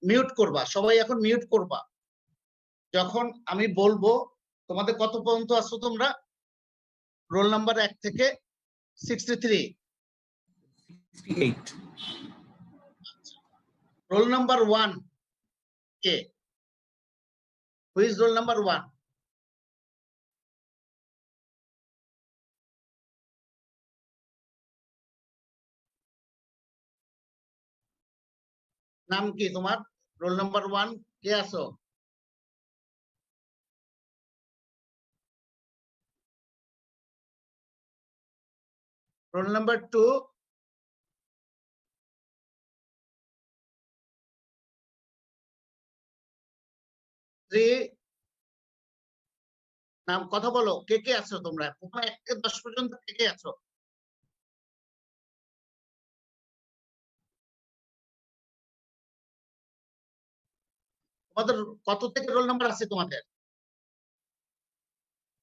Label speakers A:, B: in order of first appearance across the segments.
A: Mute করবা, সবাই এখন মিউট করবা। যখন আমি বলবো তোমাদের কত পর্যন্ত আছো তোমরা? রোল নাম্বার 1 থেকে 63।
B: 68
A: roll number 1 K? Who is roll number 1? নাম কি তোমার? রোল নাম্বার 1 কে আছো? Roll number 2? নাম কথা বলো, কে কে আছো তোমরা? প্রথমে 1 থেকে 10 পর্যন্ত কে কে আছো? তোমাদের কত থেকে রোল নাম্বার আছে তোমাদের?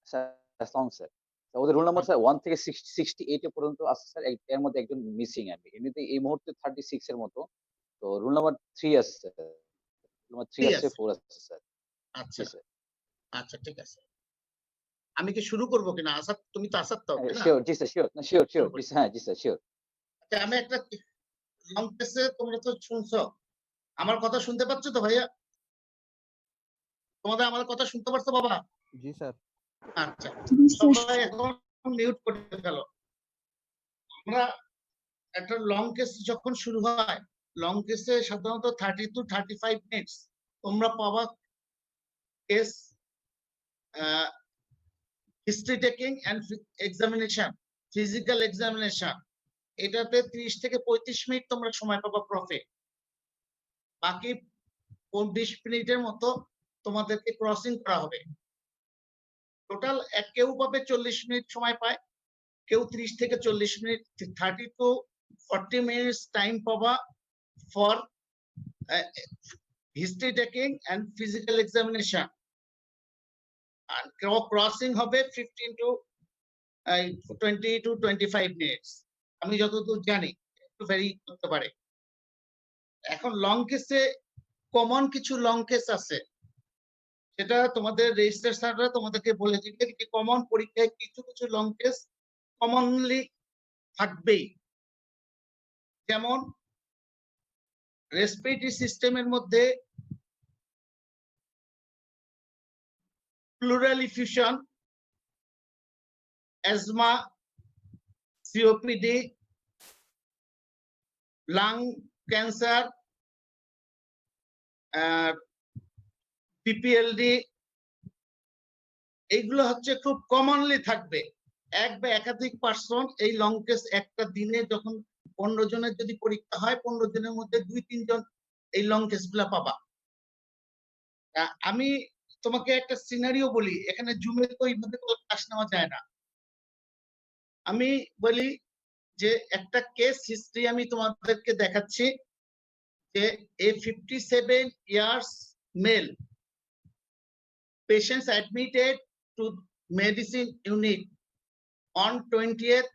C: স্যার আসসালামু স্যার। ওদের রোল নাম্বার স্যার 1 থেকে 68 এ পর্যন্ত আছে স্যার। এর মধ্যে একজন মিসিং আরকি। এমনিতে এই মুহূর্তে 36 এর মতো। তো রোল নাম্বার 3 আছে স্যার। রোল নাম্বার 3 আছে, 4 আছে স্যার।
A: আচ্ছা,
C: জি স্যার।
A: আচ্ছা ঠিক আছে। আমি কি শুরু করব কিনা? আসাদ, তুমি তো আসাদ তো, তাই না?
C: শিওর, জি স্যার, শিওর। না শিওর, শিওর। জি হ্যাঁ, জি স্যার, শিওর।
A: আচ্ছা, আমি একটা লং কেসে তোমরা তো শুনছো। আমার কথা শুনতে পাচ্ছ তো ভাইয়া? তোমাদের আমার কথা শুনতে পারছো বাবা?
D: জি স্যার।
A: আচ্ছা, সবাই এখন মিউট করে ফেলো। আমরা একটা লং কেস যখন শুরু হয়, লং কেসে সাধারণত 30 to 35 মিনিটস তোমরা পাবা। Case history taking and examination, physical examination, এটাতে 30 থেকে 35 মিনিট তোমরা সময় পাবা প্রফে। বাকি 20 মিনিটের মতো তোমাদেরকে ক্রসিং করা হবে। টোটাল কেউ পাবে 40 মিনিট সময় পায়, কেউ 30 থেকে 40 মিনিট, 30 to 40 মিনিটস টাইম পাবা for history taking and physical examination. আর ক্রসিং হবে 15 to 20 to 25 মিনিটস। আমি যতদূর জানি, একটু ভ্যারি করতে পারে। এখন লং কেসে কমন কিছু লং কেস আছে, সেটা তোমাদের রেজিস্ট্রার স্যাররা তোমাদেরকে বলে দিবে যে কমন পরীক্ষায় কিছু কিছু লং কেস কমনলি থাকবেই। যেমন রেসপিরেটরি সিস্টেমের মধ্যে pleural effusion, asthma, COPD, lung cancer, PPLD, এইগুলো হচ্ছে খুব কমনলি থাকবে। এক বা একাধিক পার্সন এই লং কেস একটা দিনে যখন 15 জনের যদি পরীক্ষা হয়, 15 জনের মধ্যে 2-3 জন এই লং কেস গুলা পাবা। আমি তোমাকে একটা সিনারিও বলি, এখানে জুমে তো এইভাবে ক্লাস নেওয়া যায় না। আমি বলি যে একটা কেস হিস্ট্রি আমি তোমাদেরকে দেখাচ্ছি যে a 57 years male patients admitted to medicine unit on 20th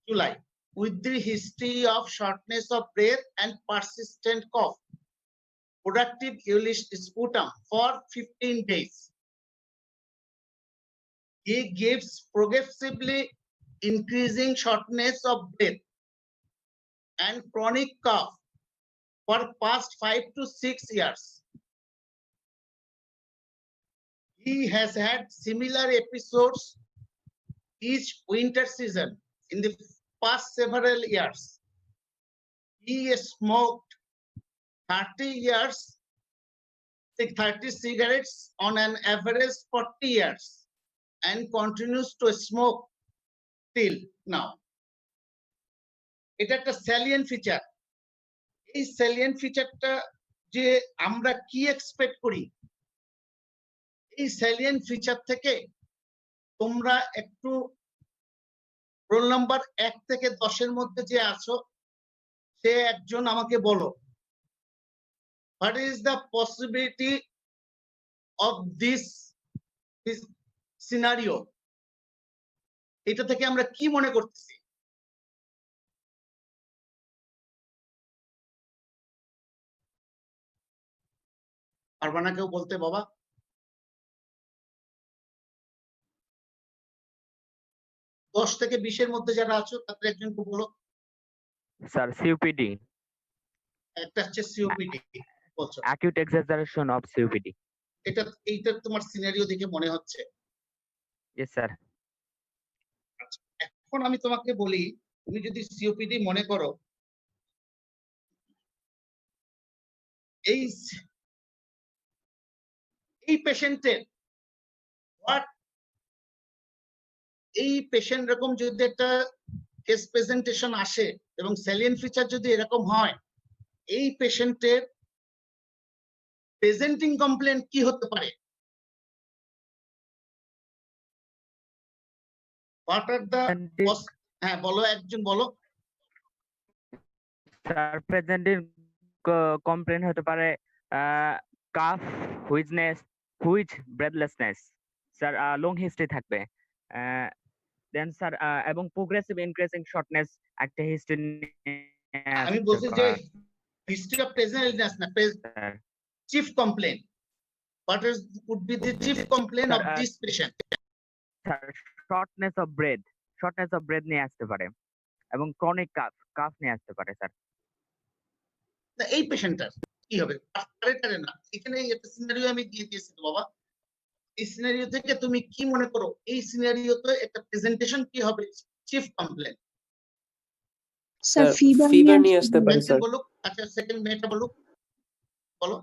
A: July with the history of shortness of breath and persistent cough, productive yellowish sputum for 15 days. He gives progressively increasing shortness of breath and chronic cough for past 5 to 6 years. He has had similar episodes each winter season in the past several years. He smoked 30 cigarettes on an average 40 years and continues to smoke till now. এটা একটা salient feature. এই salient featureটা যে আমরা কি expect করি, এই salient feature থেকে তোমরা একটু রোল নাম্বার 1 থেকে 10 এর মধ্যে যে আছো, সে একজন আমাকে বলো, what is the possibility of this scenario? এটা থেকে আমরা কি মনে করতেছি? পারবা না কেউ বলতে বাবা? 10 থেকে 20 এর মধ্যে যারা আছো তাদের একজনকে বলো।
D: Sir, COPD,
A: একটা হচ্ছে সিওপিডি বলছো,
D: acute exaggeration of COPD.
A: এইটা তোমার সিনারিও দেখে মনে হচ্ছে।
D: Yes, sir.
A: এখন আমি তোমাকে বলি, তুমি যদি সিওপিডি মনে করো, এই পেশেন্টের এই পেশেন্ট এরকম যদি একটা কেস প্রেজেন্টেশন আসে এবং স্যালিয়েন্ট ফিচার যদি এরকম হয়, এই পেশেন্টের প্রেজেন্টিং কমপ্লেন কি হতে পারে? হোয়াট আর দ্য, হ্যাঁ বলো, একজন বলো।
D: Sir, presenting complaint হতে পারে cough, wheeziness, breathlessness. Sir, long history থাকবে। Then sir, এবং progressive increasing shortness একটা history
A: আমি বলছি যে হিস্ট্রি অফ প্রেজেন্ট ইলনেস না, chief complaint. What would be the chief complaint of this patient?
D: shortness of breath নিয়ে আসতে পারে এবং chronic cough নিয়ে আসতে পারে স্যার।
A: এই পেশেন্টটার কি হবে? আরে না, এখানে একটা সিনারিও আমি দিয়ে দিয়েছি তো বাবা। এই সিনারিও থেকে তুমি কি মনে করো এই সিনারিওতে একটা প্রেজেন্টেশন কি হবে? Chief complaint.
E: স্যার ফিভার নিয়ে আসতে পারে স্যার।
A: বলুক, আচ্ছা সেকেন্ড মেয়েটা বলুক, বলো।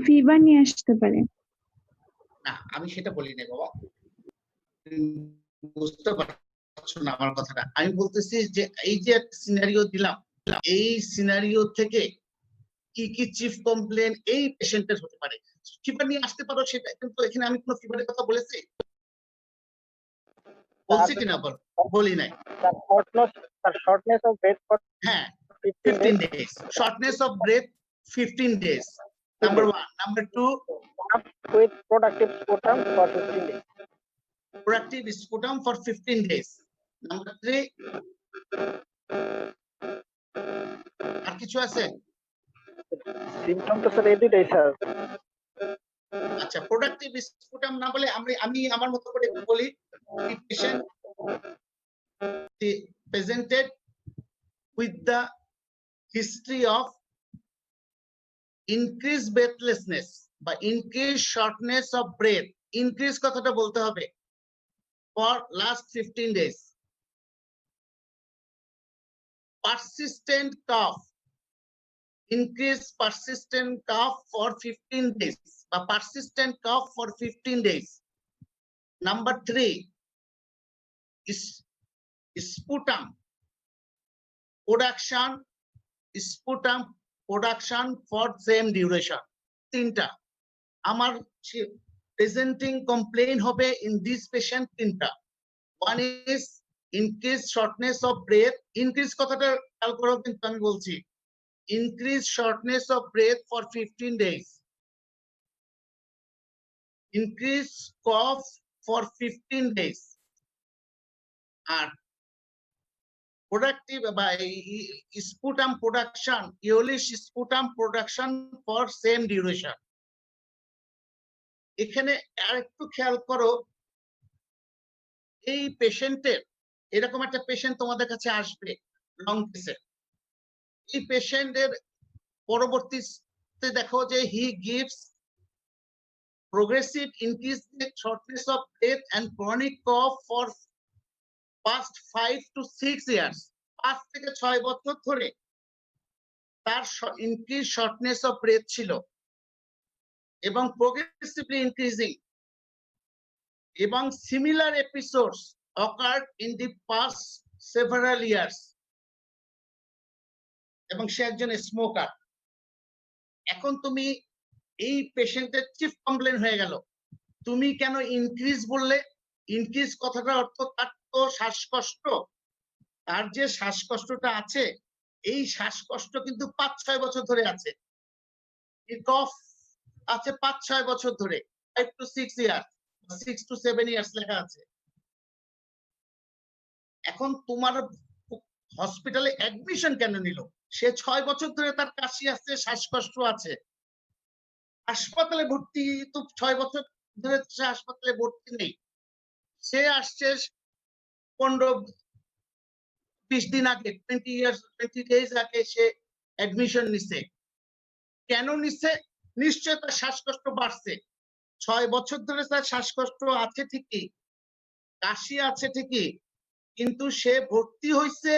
F: ফিভার নিয়ে আসতে পারে।
A: না, আমি সেটা বলি না বাবা, বুঝতে পারছো না আমার কথাটা। আমি বলতেছি যে এই যে সিনারিও দিলাম, এই সিনারিও থেকে কি কি চিফ কমপ্লেন এই পেশেন্টের হতে পারে? ফিভার নিয়ে আসতে পারো সেটা, কিন্তু এখানে আমি কোনো ফিভারের কথা বলেছি? বলছি কিনা বলি নাই?
G: shortness of breath for
A: হ্যাঁ,
G: 15
A: 15 days. Shortness of breath 15 days. Number 1. Number 2,
G: with productive sputum for 15 days.
A: productive sputum for 15 days. Number 3, আর কিছু আছে?
G: Symptom to sir every day sir.
A: আচ্ছা, প্রোডাক্টিভ স্পুটাম না বলে আমি আমার মতো করে বলি, the patient presented with the history of increased breathlessness বা increased shortness of breath, increase কথাটা বলতে হবে, for last 15 days. Persistent cough, increased persistent cough for 15 days বা persistent cough for 15 days. Number 3 is sputum production for same duration. তিনটা আমার presenting complaint হবে in this patient তিনটা। One is increased shortness of breath, increase কথাটা খেয়াল করো কিন্তু আমি বলছি increased shortness of breath for 15 days, increased cough for 15 days, R productive by sputum production, yellowish sputum production for same duration. এখানে আরেকটু খেয়াল করো, এই পেশেন্টের এরকম একটা পেশেন্ট তোমাদের কাছে আসবে লং কেসে, এই পেশেন্টের পরবর্তীতে দেখো যে he gives progressive increase in shortness of breath and chronic cough for past 5 to 6 years. 5 থেকে 6 বছর ধরে তার increase shortness of breath ছিল এবং progressively increasing, এবং similar episodes occurred in the past several years, এবং সে একজন স্মোকার। এখন তুমি এই পেশেন্টের চিফ কমপ্লেন হয়ে গেল, তুমি কেন ইনক্রিজ বললে? ইনক্রিজ কথাটার অর্থ তার তো শ্বাসকষ্ট, তার যে শ্বাসকষ্টটা আছে এই শ্বাসকষ্ট কিন্তু 5-6 বছর ধরে আছে, কফ আছে 5-6 বছর ধরে, 5 to 6 years, 6 to 7 years লেখা আছে। এখন তোমার হসপিটালে অ্যাডমিশন কেন নিল? সে 6 বছর ধরে তার কাশি আছে, শ্বাসকষ্ট আছে, হাসপাতালে ভর্তি তো 6 বছর ধরে সে হাসপাতালে ভর্তি নেই। সে আসছে 15-20 দিন আগে, 20 days আগে সে অ্যাডমিশন নিছে। কেন নিচ্ছে? নিশ্চয় তার শ্বাসকষ্ট বাড়ছে। 6 বছর ধরে তার শ্বাসকষ্ট আছে ঠিকই, কাশি আছে ঠিকই, কিন্তু সে ভর্তি হইছে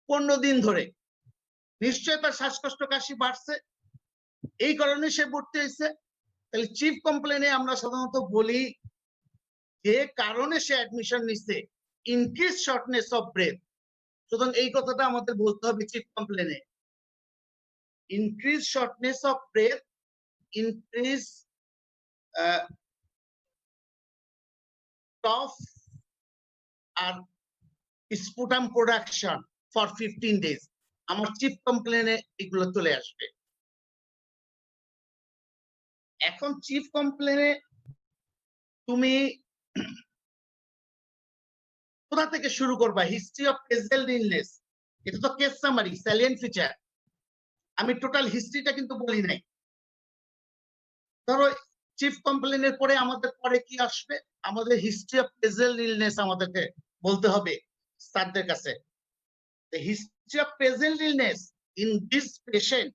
A: 15 দিন ধরে। নিশ্চয় তার শ্বাসকষ্ট কাশি বাড়ছে, এই কারণে সে ভর্তি হয়েছে। তাহলে চিফ কমপ্লেনে আমরা সাধারণত বলি যে কারণে সে অ্যাডমিশন নিচ্ছে, ইনক্রিজ শর্টনেস অফ ব্রেথ। সুতরাং এই কথাটা আমাদের বলতে হবে চিফ কমপ্লেনে। Increase shortness of breath, increase cough আর sputum production for 15 days। আমার চিফ কমপ্লেনে এগুলো চলে আসবে। এখন চিফ কমপ্লেনে তুমি কোথা থেকে শুরু করবা? হিস্ট্রি অফ প্রেজেন্ট ইলনেস, এটা তো কেস সামারি, স্যালিয়েন্ট ফিচার। আমি টোটাল হিস্ট্রিটা কিন্তু বলি নাই। ধরো চিফ কমপ্লেনের পরে আমাদের পরে কি আসবে? আমাদের হিস্ট্রি অফ প্রেজেন্ট ইলনেস আমাদেরকে বলতে হবে স্যারদের কাছে। The history of present illness in this patient,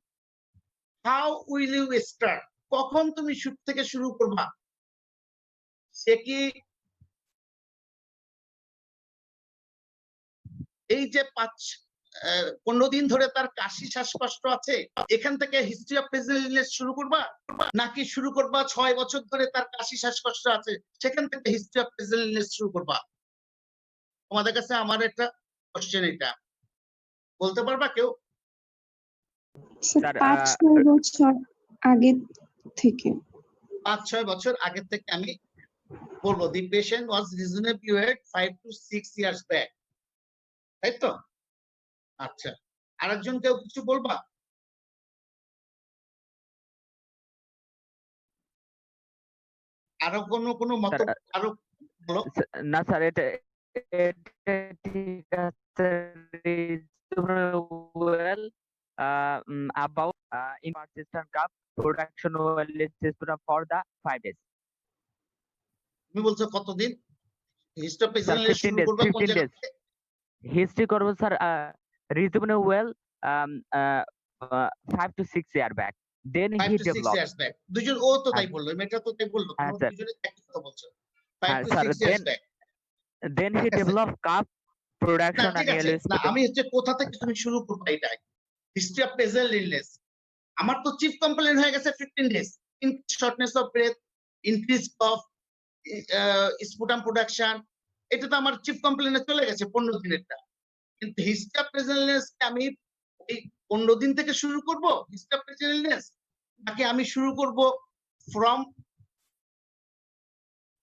A: how will you start? কখন তুমি শুরু থেকে শুরু করবা? সে কি এই যে 15 দিন ধরে তার কাশি শ্বাসকষ্ট আছে, এখান থেকে হিস্ট্রি অফ প্রেজেন্ট ইলনেস শুরু করবা, নাকি শুরু করবা 6 বছর ধরে তার কাশি শ্বাসকষ্ট আছে সেখান থেকে হিস্ট্রি অফ প্রেজেন্ট ইলনেস শুরু করবা? তোমাদের কাছে আমার একটা কোশ্চেন, এটা বলতে পারবা কেউ?
F: স্যার
D: স্যার
F: 5-6 বছর আগে থেকে।
A: 5-6 বছর আগে থেকে আমি বলবো the patient was reasonably weight 5 to 6 years back, তাই তো? আচ্ছা, আরেকজন কেউ কিছু বলবা? আরো কোনো মত?
D: স্যার,
A: আরো বলো।
D: না স্যার, এটা ঠিক আছে। Well about in persistent cough production well for the 5 days.
A: তুমি বলছো কতদিন হিস্ট্রি
D: স্যার
A: প্রেজেন্ট
D: 15
A: শুরু
D: days,
A: করবা কোন
D: 15
A: জায়গা
D: days
A: থেকে?
D: হিস্ট্রি করবো sir. reasonable well 5 to 6 year back, then
A: 5
D: he
A: to 6
D: developed.
A: years back. দুজন ও তো তাই
D: হ্যাঁ
A: বললো, মেয়েটা তো তাই বললো,
D: হ্যাঁ
A: তোমরা
D: স্যার,
A: দুজনে একই কথা বলছো। 5
D: হ্যাঁ
A: to
D: sir,
A: 6 years back.
D: then he
A: ঠিক আছে,
D: developed cough
A: না
D: production and
A: ঠিক আছে,
D: yellow
A: না
D: sputum.
A: আমি হচ্ছে কোথা থেকে তুমি শুরু করবা এটাই। হিস্ট্রি অফ প্রেজেন্ট ইলনেস আমার তো চিফ কমপ্লেন হয়ে গেছে 15 days, shortness of breath, increase cough, sputum production, এটা তো আমার চিফ কমপ্লেনে চলে গেছে 15 দিনেরটা। কিন্তু হিস্ট্রি অফ প্রেজেন্ট ইলনেস আমি এই 15 দিন থেকে শুরু করব হিস্ট্রি অফ প্রেজেন্ট ইলনেস, নাকি আমি শুরু করব ফ্রম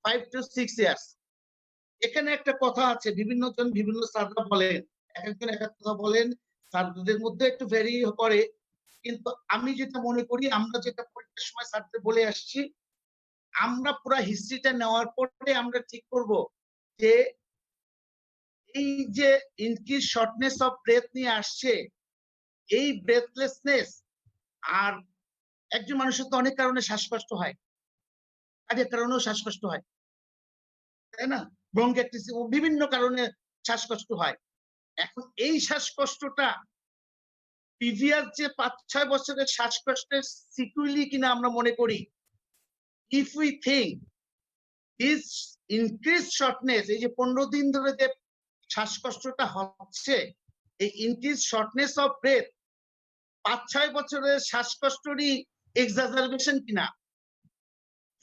A: 5 to 6 years? এখানে একটা কথা আছে, বিভিন্ন জন বিভিন্ন স্যাররা বলেন, এক একজন এক এক কথা বলেন, স্যারদের মধ্যে একটু ভ্যারি করে। কিন্তু আমি যেটা মনে করি, আমরা যেটা পরীক্ষার সময় স্যারদের বলে আসছি, আমরা পুরো হিস্ট্রিটা নেওয়ার পরে আমরা ঠিক করব যে এই যে ইনক্রিজ শর্টনেস অফ ব্রেথ নিয়ে আসছে, এই ব্রেথলেসনেস, আর একজন মানুষের তো অনেক কারণে শ্বাসকষ্ট হয়, কাজের কারণেও শ্বাসকষ্ট হয়, তাই না? ব্রঙ্কাইটিস, বিভিন্ন কারণে শ্বাসকষ্ট হয়। এখন এই শ্বাসকষ্টটা প্রিভিয়াস যে 5-6 বছরের শ্বাসকষ্টের সিকুয়েলি কিনা আমরা মনে করি। If we think this increase shortness, এই যে 15 দিন ধরে যে শ্বাসকষ্টটা হচ্ছে, এই ইনক্রিজ শর্টনেস অফ ব্রেথ 5-6 বছরের শ্বাসকষ্টরই এক্সাজারবেশন কিনা,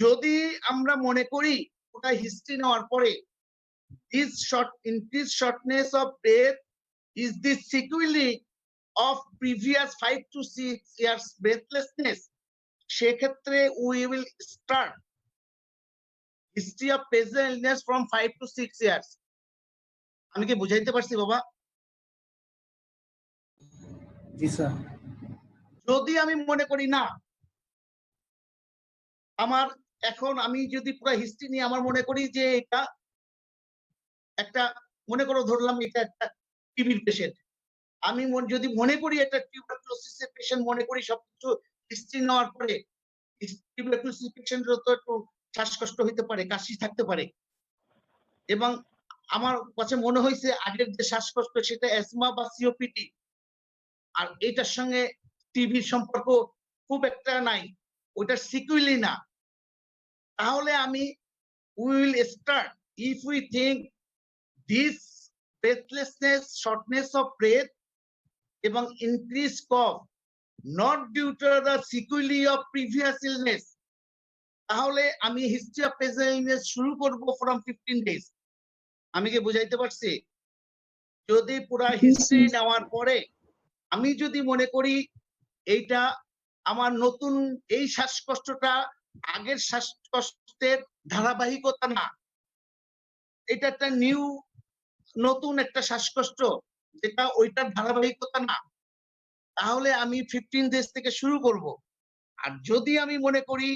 A: যদি আমরা মনে করি ওটা হিস্ট্রি নেওয়ার পরে this short increased shortness of breath is the sequelae of previous 5 to 6 years breathlessness, সেক্ষেত্রে we will start history of present illness from 5 to 6 years। আমি কি বুঝাইতে পারছি বাবা?
B: জি স্যার।
A: যদি আমি মনে করি না, আমার এখন আমি যদি পুরো হিস্ট্রি নিয়ে আমার মনে করি যে এটা একটা, মনে করো ধরলাম এটা একটা টিবির পেশেন্ট, আমি যদি মনে করি এটা টিউবারকুলোসিসের পেশেন্ট মনে করি, সবকিছু হিস্ট্রি নেওয়ার পরে টিউবারকুলোসিস পেশেন্টের তো একটু শ্বাসকষ্ট হইতে পারে, কাশি থাকতে পারে, এবং আমার কাছে মনে হয়েছে আগের যে শ্বাসকষ্ট সেটা অ্যাজমা বা সিওপিডি, আর এটার সঙ্গে টিবির সম্পর্ক খুব একটা নাই, ওইটার সিকুয়েলি না। তাহলে আমি we will start if we think this breathlessness, shortness of breath এবং increased cough not due to the sequelae of previous illness, তাহলে আমি হিস্ট্রি অফ প্রেজেন্ট ইলনেস শুরু করব from 15 days। আমি কি বুঝাইতে পারছি? যদি পুরা হিস্ট্রি নেওয়ার পরে আমি যদি মনে করি এইটা আমার নতুন এই শ্বাসকষ্টটা আগের শ্বাসকষ্টের ধারাবাহিকতা না, এটা একটা নতুন একটা শ্বাসকষ্ট যেটা ওইটার ধারাবাহিকতা না, তাহলে আমি 15 ডেজ থেকে শুরু করব। আর যদি আমি মনে করি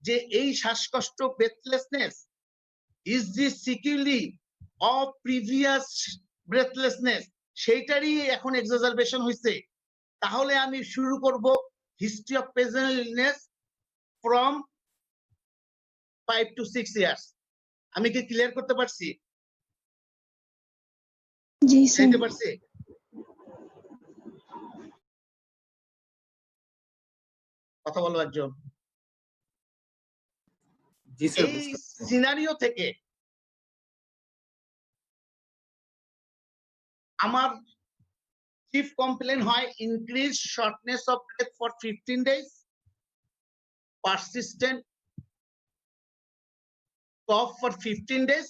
A: যে এই শ্বাসকষ্ট breathlessness is the sequelae of previous breathlessness, সেইটারই এখন এক্সাজারবেশন হয়েছে, তাহলে আমি শুরু করব history of present illness from 5 to 6 years। আমি কি ক্লিয়ার করতে পারছি?
F: জি স্যার।
A: বুঝাইতে পারছি? কথা বলো একজন।
B: জি স্যার,
A: এই
B: বুঝতে পারছি।
A: সিনারিও থেকে আমার চিফ কমপ্লেন হয় increase shortness of breadth for 15 days, persistent cough for 15 days,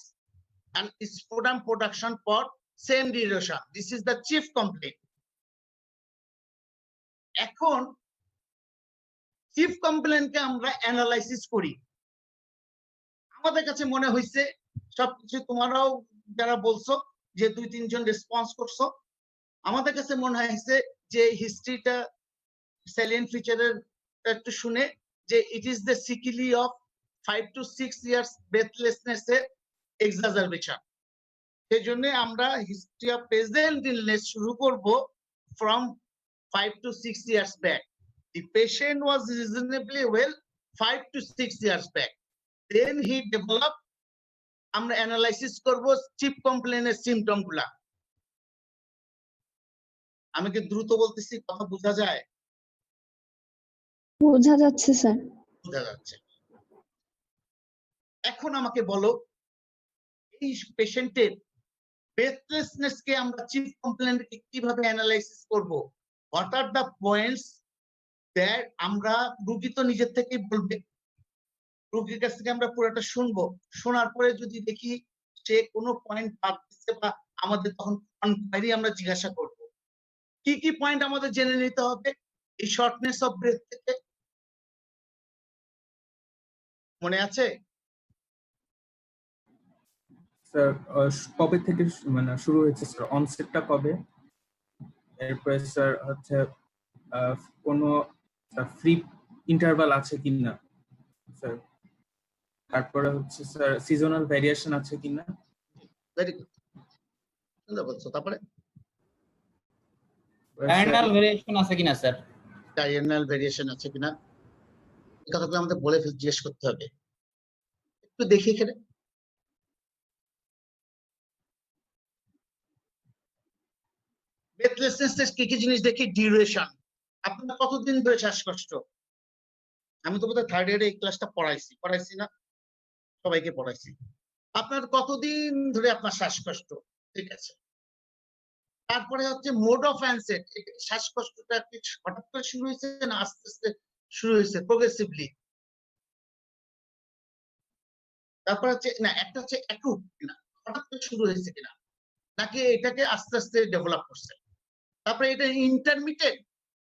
A: and sputum production for same duration. This is the chief complaint. এখন চিফ কমপ্লেনকে আমরা অ্যানালাইসিস করি। আমাদের কাছে মনে হয়েছে সবকিছু, তোমারাও যারা বলছো যে 2-3 জন রেসপন্স করছো, আমাদের কাছে মনে হয়েছে যে হিস্ট্রিটা স্যালিয়েন্ট ফিচারের একটু শুনে যে it is the sequelae of 5 to 6 years breathlessness এর এক্সাজারবেশন। সেই জন্য আমরা হিস্ট্রি অফ প্রেজেন্ট ইলনেস শুরু করব from 5 to 6 years back. The patient was reasonably well 5 to 6 years back. Then he developed, আমরা অ্যানালাইসিস করব চিফ কমপ্লেনের সিম্পটম গুলা। আমি কি দ্রুত বলতেছি, কথা বোঝা যায়?
F: বোঝা যাচ্ছে স্যার।
A: বোঝা যাচ্ছে। এখন আমাকে বলো এই পেশেন্টের ব্রেথলেসনেস কে আমরা চিফ কমপ্লেন্টকে কিভাবে অ্যানালাইসিস করব? What are the points that আমরা, রোগী তো নিজের থেকেই বলবে, রোগীর কাছ থেকে আমরা পুরোটা শুনবো, শোনার পরে যদি দেখি সে কোনো পয়েন্ট বাদ দিচ্ছে বা আমাদের তখন কোয়ারি আমরা জিজ্ঞাসা করব কি কি পয়েন্ট আমাদের জেনে নিতে হবে এই শর্টনেস অফ ব্রেথ থেকে, মনে আছে?
B: স্যার কবে থেকে মানে শুরু হয়েছে স্যার, অনসেটটা কবে, এরপরে স্যার হচ্ছে কোনো ফ্রি ইন্টারভাল আছে কিনা স্যার, তারপরে হচ্ছে স্যার সিজনাল ভ্যারিয়েশন আছে কিনা।
A: ভেরি গুড, সুন্দর বলছো। তারপরে
H: ডায়াগনাল ভেরিয়েশন আছে কিনা স্যার?
A: ডায়াগনাল ভেরিয়েশন আছে কিনা, এই কথাগুলো আমাদের বলে জিজ্ঞেস করতে হবে। একটু দেখি এখানে ব্রেথলেসনেস কি কি জিনিস দেখি। ডিউরেশন, আপনার কতদিন ধরে শ্বাসকষ্ট? আমি তো বোধহয় থার্ড ইয়ারে এই ক্লাসটা পড়াইছি না? সবাইকে পড়াইছি। আপনার কতদিন ধরে আপনার শ্বাসকষ্ট? ঠিক আছে। তারপরে হচ্ছে মোড অফ অ্যানসেট, শ্বাসকষ্টটা কি হঠাৎ করে শুরু হয়েছে না আস্তে আস্তে শুরু হয়েছে প্রোগ্রেসিভলি? তারপর হচ্ছে না, একটা হচ্ছে অ্যাকুট কিনা, হঠাৎ করে শুরু হয়েছে কিনা, নাকি এটাকে আস্তে আস্তে ডেভেলপ করছে। তারপরে এটা ইন্টারমিডিয়েট,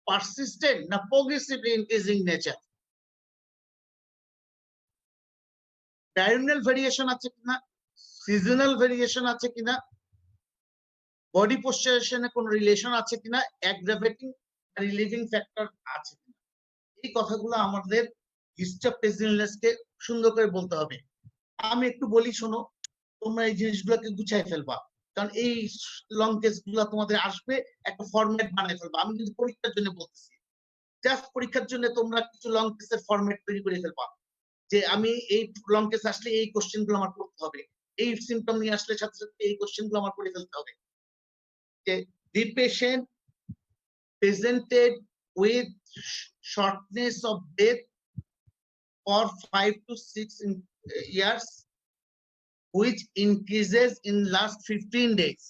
A: পারসিস্টেন্ট না progressively increasing nature. Diagonal variation আছে কিনা, সিজনাল ভেরিয়েশন আছে কিনা, বডি পোস্চারেশনে কোনো রিলেশন আছে কিনা, অ্যাগ্রাভেটিং রিলিভিং ফ্যাক্টর আছে কিনা, এই কথাগুলো আমাদের হিস্ট্রি অফ প্রেজেন্টনেসকে সুন্দর করে বলতে হবে। আমি একটু বলি, শোনো, তোমরা এই জিনিসগুলোকে গুছাই ফেলবা, কারণ এই লং কেস গুলা তোমাদের আসবে, একটা ফরম্যাট বানাই ফেলবা। আমি কিন্তু পরীক্ষার জন্য বলতেছি, জাস্ট পরীক্ষার জন্য তোমরা কিছু লং টেস্টের ফরম্যাট তৈরি করে ফেলবা, যে আমি এই লং টেস্ট আসলে এই কোশ্চেন গুলো আমার করতে হবে, এই সিমটম নিয়ে আসলে সাথে সাথে এই কোশ্চেন গুলো আমার করে ফেলতে হবে। যে the patient presented with shortness of breath for 5 to 6 years, which increases in last 15 days.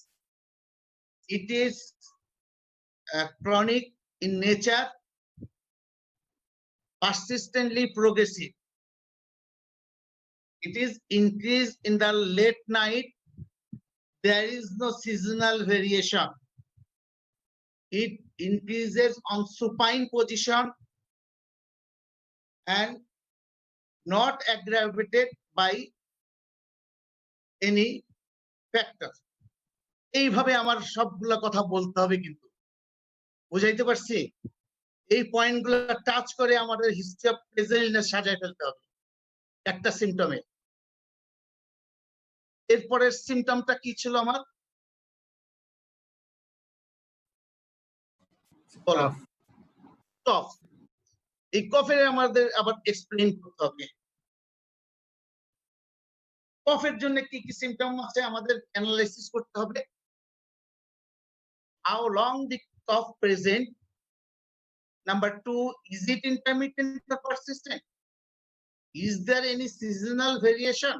A: It is chronic in nature, persistently progressive. It is increased in the late night. There is no seasonal variation. It increases on supine position and not aggravated by any factor. এইভাবে আমার সবগুলা কথা বলতে হবে, কিন্তু বুঝাইতে পারছি? এই পয়েন্টগুলো টাচ করে আমাদের হিস্ট্রি অফ প্রেজেন্ট ইলনেস সাজায় ফেলতে হবে একটা সিমটমে। এরপরের সিমটমটা কি ছিল আমার? বলো।
B: Cough.
A: কফ। এই কফের আমাদের আবার এক্সপ্লেইন করতে হবে। কফের জন্য কি কি সিমটম আছে আমাদের অ্যানালাইসিস করতে হবে। How long the cough present? Number 2, is it intermittent or persistent? Is there any seasonal variation?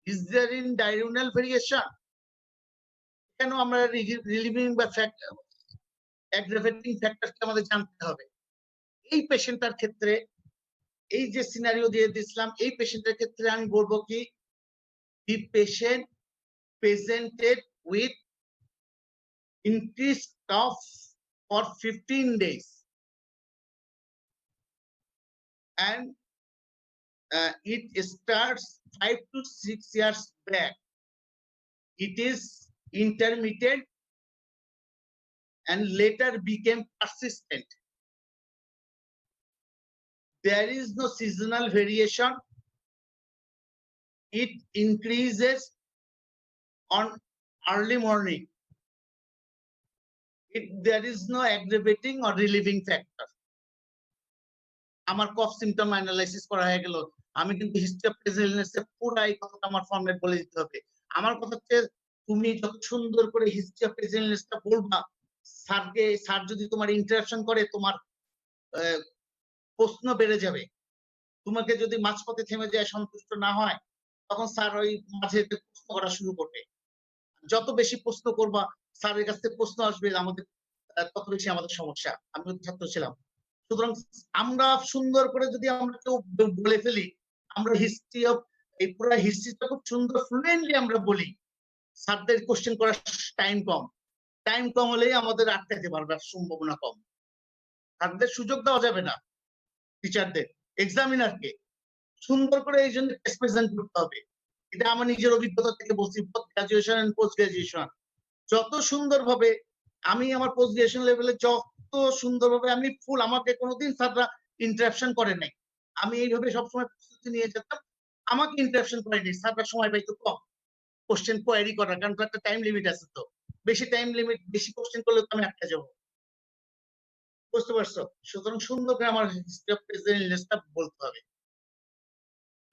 A: Is there any diurnal variation? কেন আমরা রিলিভিং বা অ্যাগ্রাভেটিং ফ্যাক্টরকে আমাদের জানতে হবে। এই পেশেন্টটার ক্ষেত্রে এই যে সিনারিও দিয়ে দিছিলাম, এই পেশেন্টের ক্ষেত্রে আমি বলবো কি, the patient presented with increased cough for 15 days and it starts 5 to 6 years back. It is intermittent and later became persistent. There is no seasonal variation. It increases on early morning. There is no aggravating or relieving factor. আমার কফ symptom analysis করা হয়ে গেল, আমি কিন্তু history of present ইলনেসের পুরো এই কথাটা আমার ফর্মেট বলে দিতে হবে। আমার কথা হচ্ছে তুমি যত সুন্দর করে হিস্ট্রি অফ প্রেজেন্ট ইলনেসটা বলবা, স্যার যদি তোমার ইন্টারাকশন করে, তোমার প্রশ্ন বেড়ে যাবে। তোমাকে যদি মাঝপথে থেমে যায়, সন্তুষ্ট না হয়, তখন স্যার ওই মাঝে প্রশ্ন করা শুরু করবে। যত বেশি প্রশ্ন করবা, স্যারের কাছ থেকে প্রশ্ন আসবে, আমাদের তত বেশি আমাদের সমস্যা। আমি ছাত্র ছিলাম, সুতরাং আমরা সুন্দর করে যদি আমরা কেউ বলে ফেলি, আমরা হিস্ট্রি অফ এই পুরো হিস্ট্রিটা খুব সুন্দর ফ্লুয়েন্টলি আমরা বলি, স্যারদের কোশ্চেন করার টাইম কম হলেই আমাদের আটকাতে পারবার সম্ভাবনা কম। স্যারদের সুযোগ দেওয়া যাবে না, টিচারদের এক্সামিনারকে সুন্দর করে এই জন্য টেস্ট প্রেজেন্ট করতে হবে। এটা আমার নিজের অভিজ্ঞতা থেকে বলছি, গ্রাজুয়েশন এন্ড পোস্ট গ্রাজুয়েশন যত সুন্দরভাবে আমি আমার পোস্ট গ্রাজুয়েশন লেভেলে যত সুন্দরভাবে আমি ফুল, আমাকে কোনোদিন স্যাররা ইন্টারাকশন করে নাই। আমি এইভাবে সবসময় প্রস্তুতি নিয়ে যেতাম, আমাকে ইন্টারাকশন করেনি, স্যাররা সময় পাইতো কম কোশ্চেন কোয়ারি করার, কারণ একটা টাইম লিমিট আছে। তো বেশি টাইম লিমিট, বেশি কোশ্চেন করলে তো আমি আটকে যাবো, বুঝতে পারছো? সুতরাং সুন্দর করে আমার হিস্ট্রি অফ প্রেজেন্ট ইলনেসটা বলতে হবে।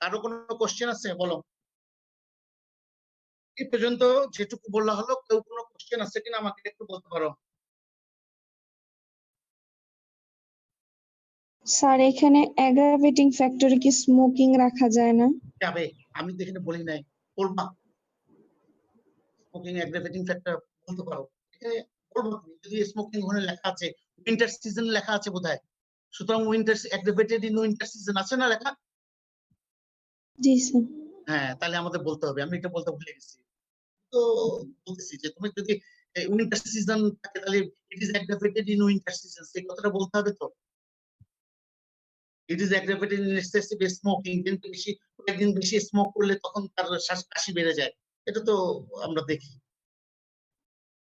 A: কারো কোনো কোশ্চেন আছে? বলো। এই পর্যন্ত যেটুকু বলা হলো, কেউ কোনো কোশ্চেন আছে কিনা আমাকে একটু বলতে পারো।
F: স্যার এখানে অ্যাগ্রাভেটিং ফ্যাক্টরে কি স্মোকিং রাখা যায় না?
A: যাবে, আমি তো এখানে বলি নাই, বলবা। স্মোকিং অ্যাগ্রাভেটিং ফ্যাক্টর বলতে পারো, এখানে বলবো যদি স্মোকিং ওখানে লেখা আছে, উইন্টার সিজন লেখা আছে বোধহয়, সুতরাং winter aggravated in winter season আছে না লেখা?
F: জি স্যার।
A: হ্যাঁ, তাহলে আমাদের বলতে হবে, আমি এটা বলতে ভুলে গেছি। তো বলতেছি যে তুমি যদি উইন্টার সিজন থাকে, তাহলে it is aggravated in winter season, সেই কথাটা বলতে হবে। তো it is aggravated in excessive smoking, কিন্তু বেশি কয়েকদিন বেশি স্মোক করলে তখন তার কাশি বেড়ে যায়, এটা তো আমরা দেখি।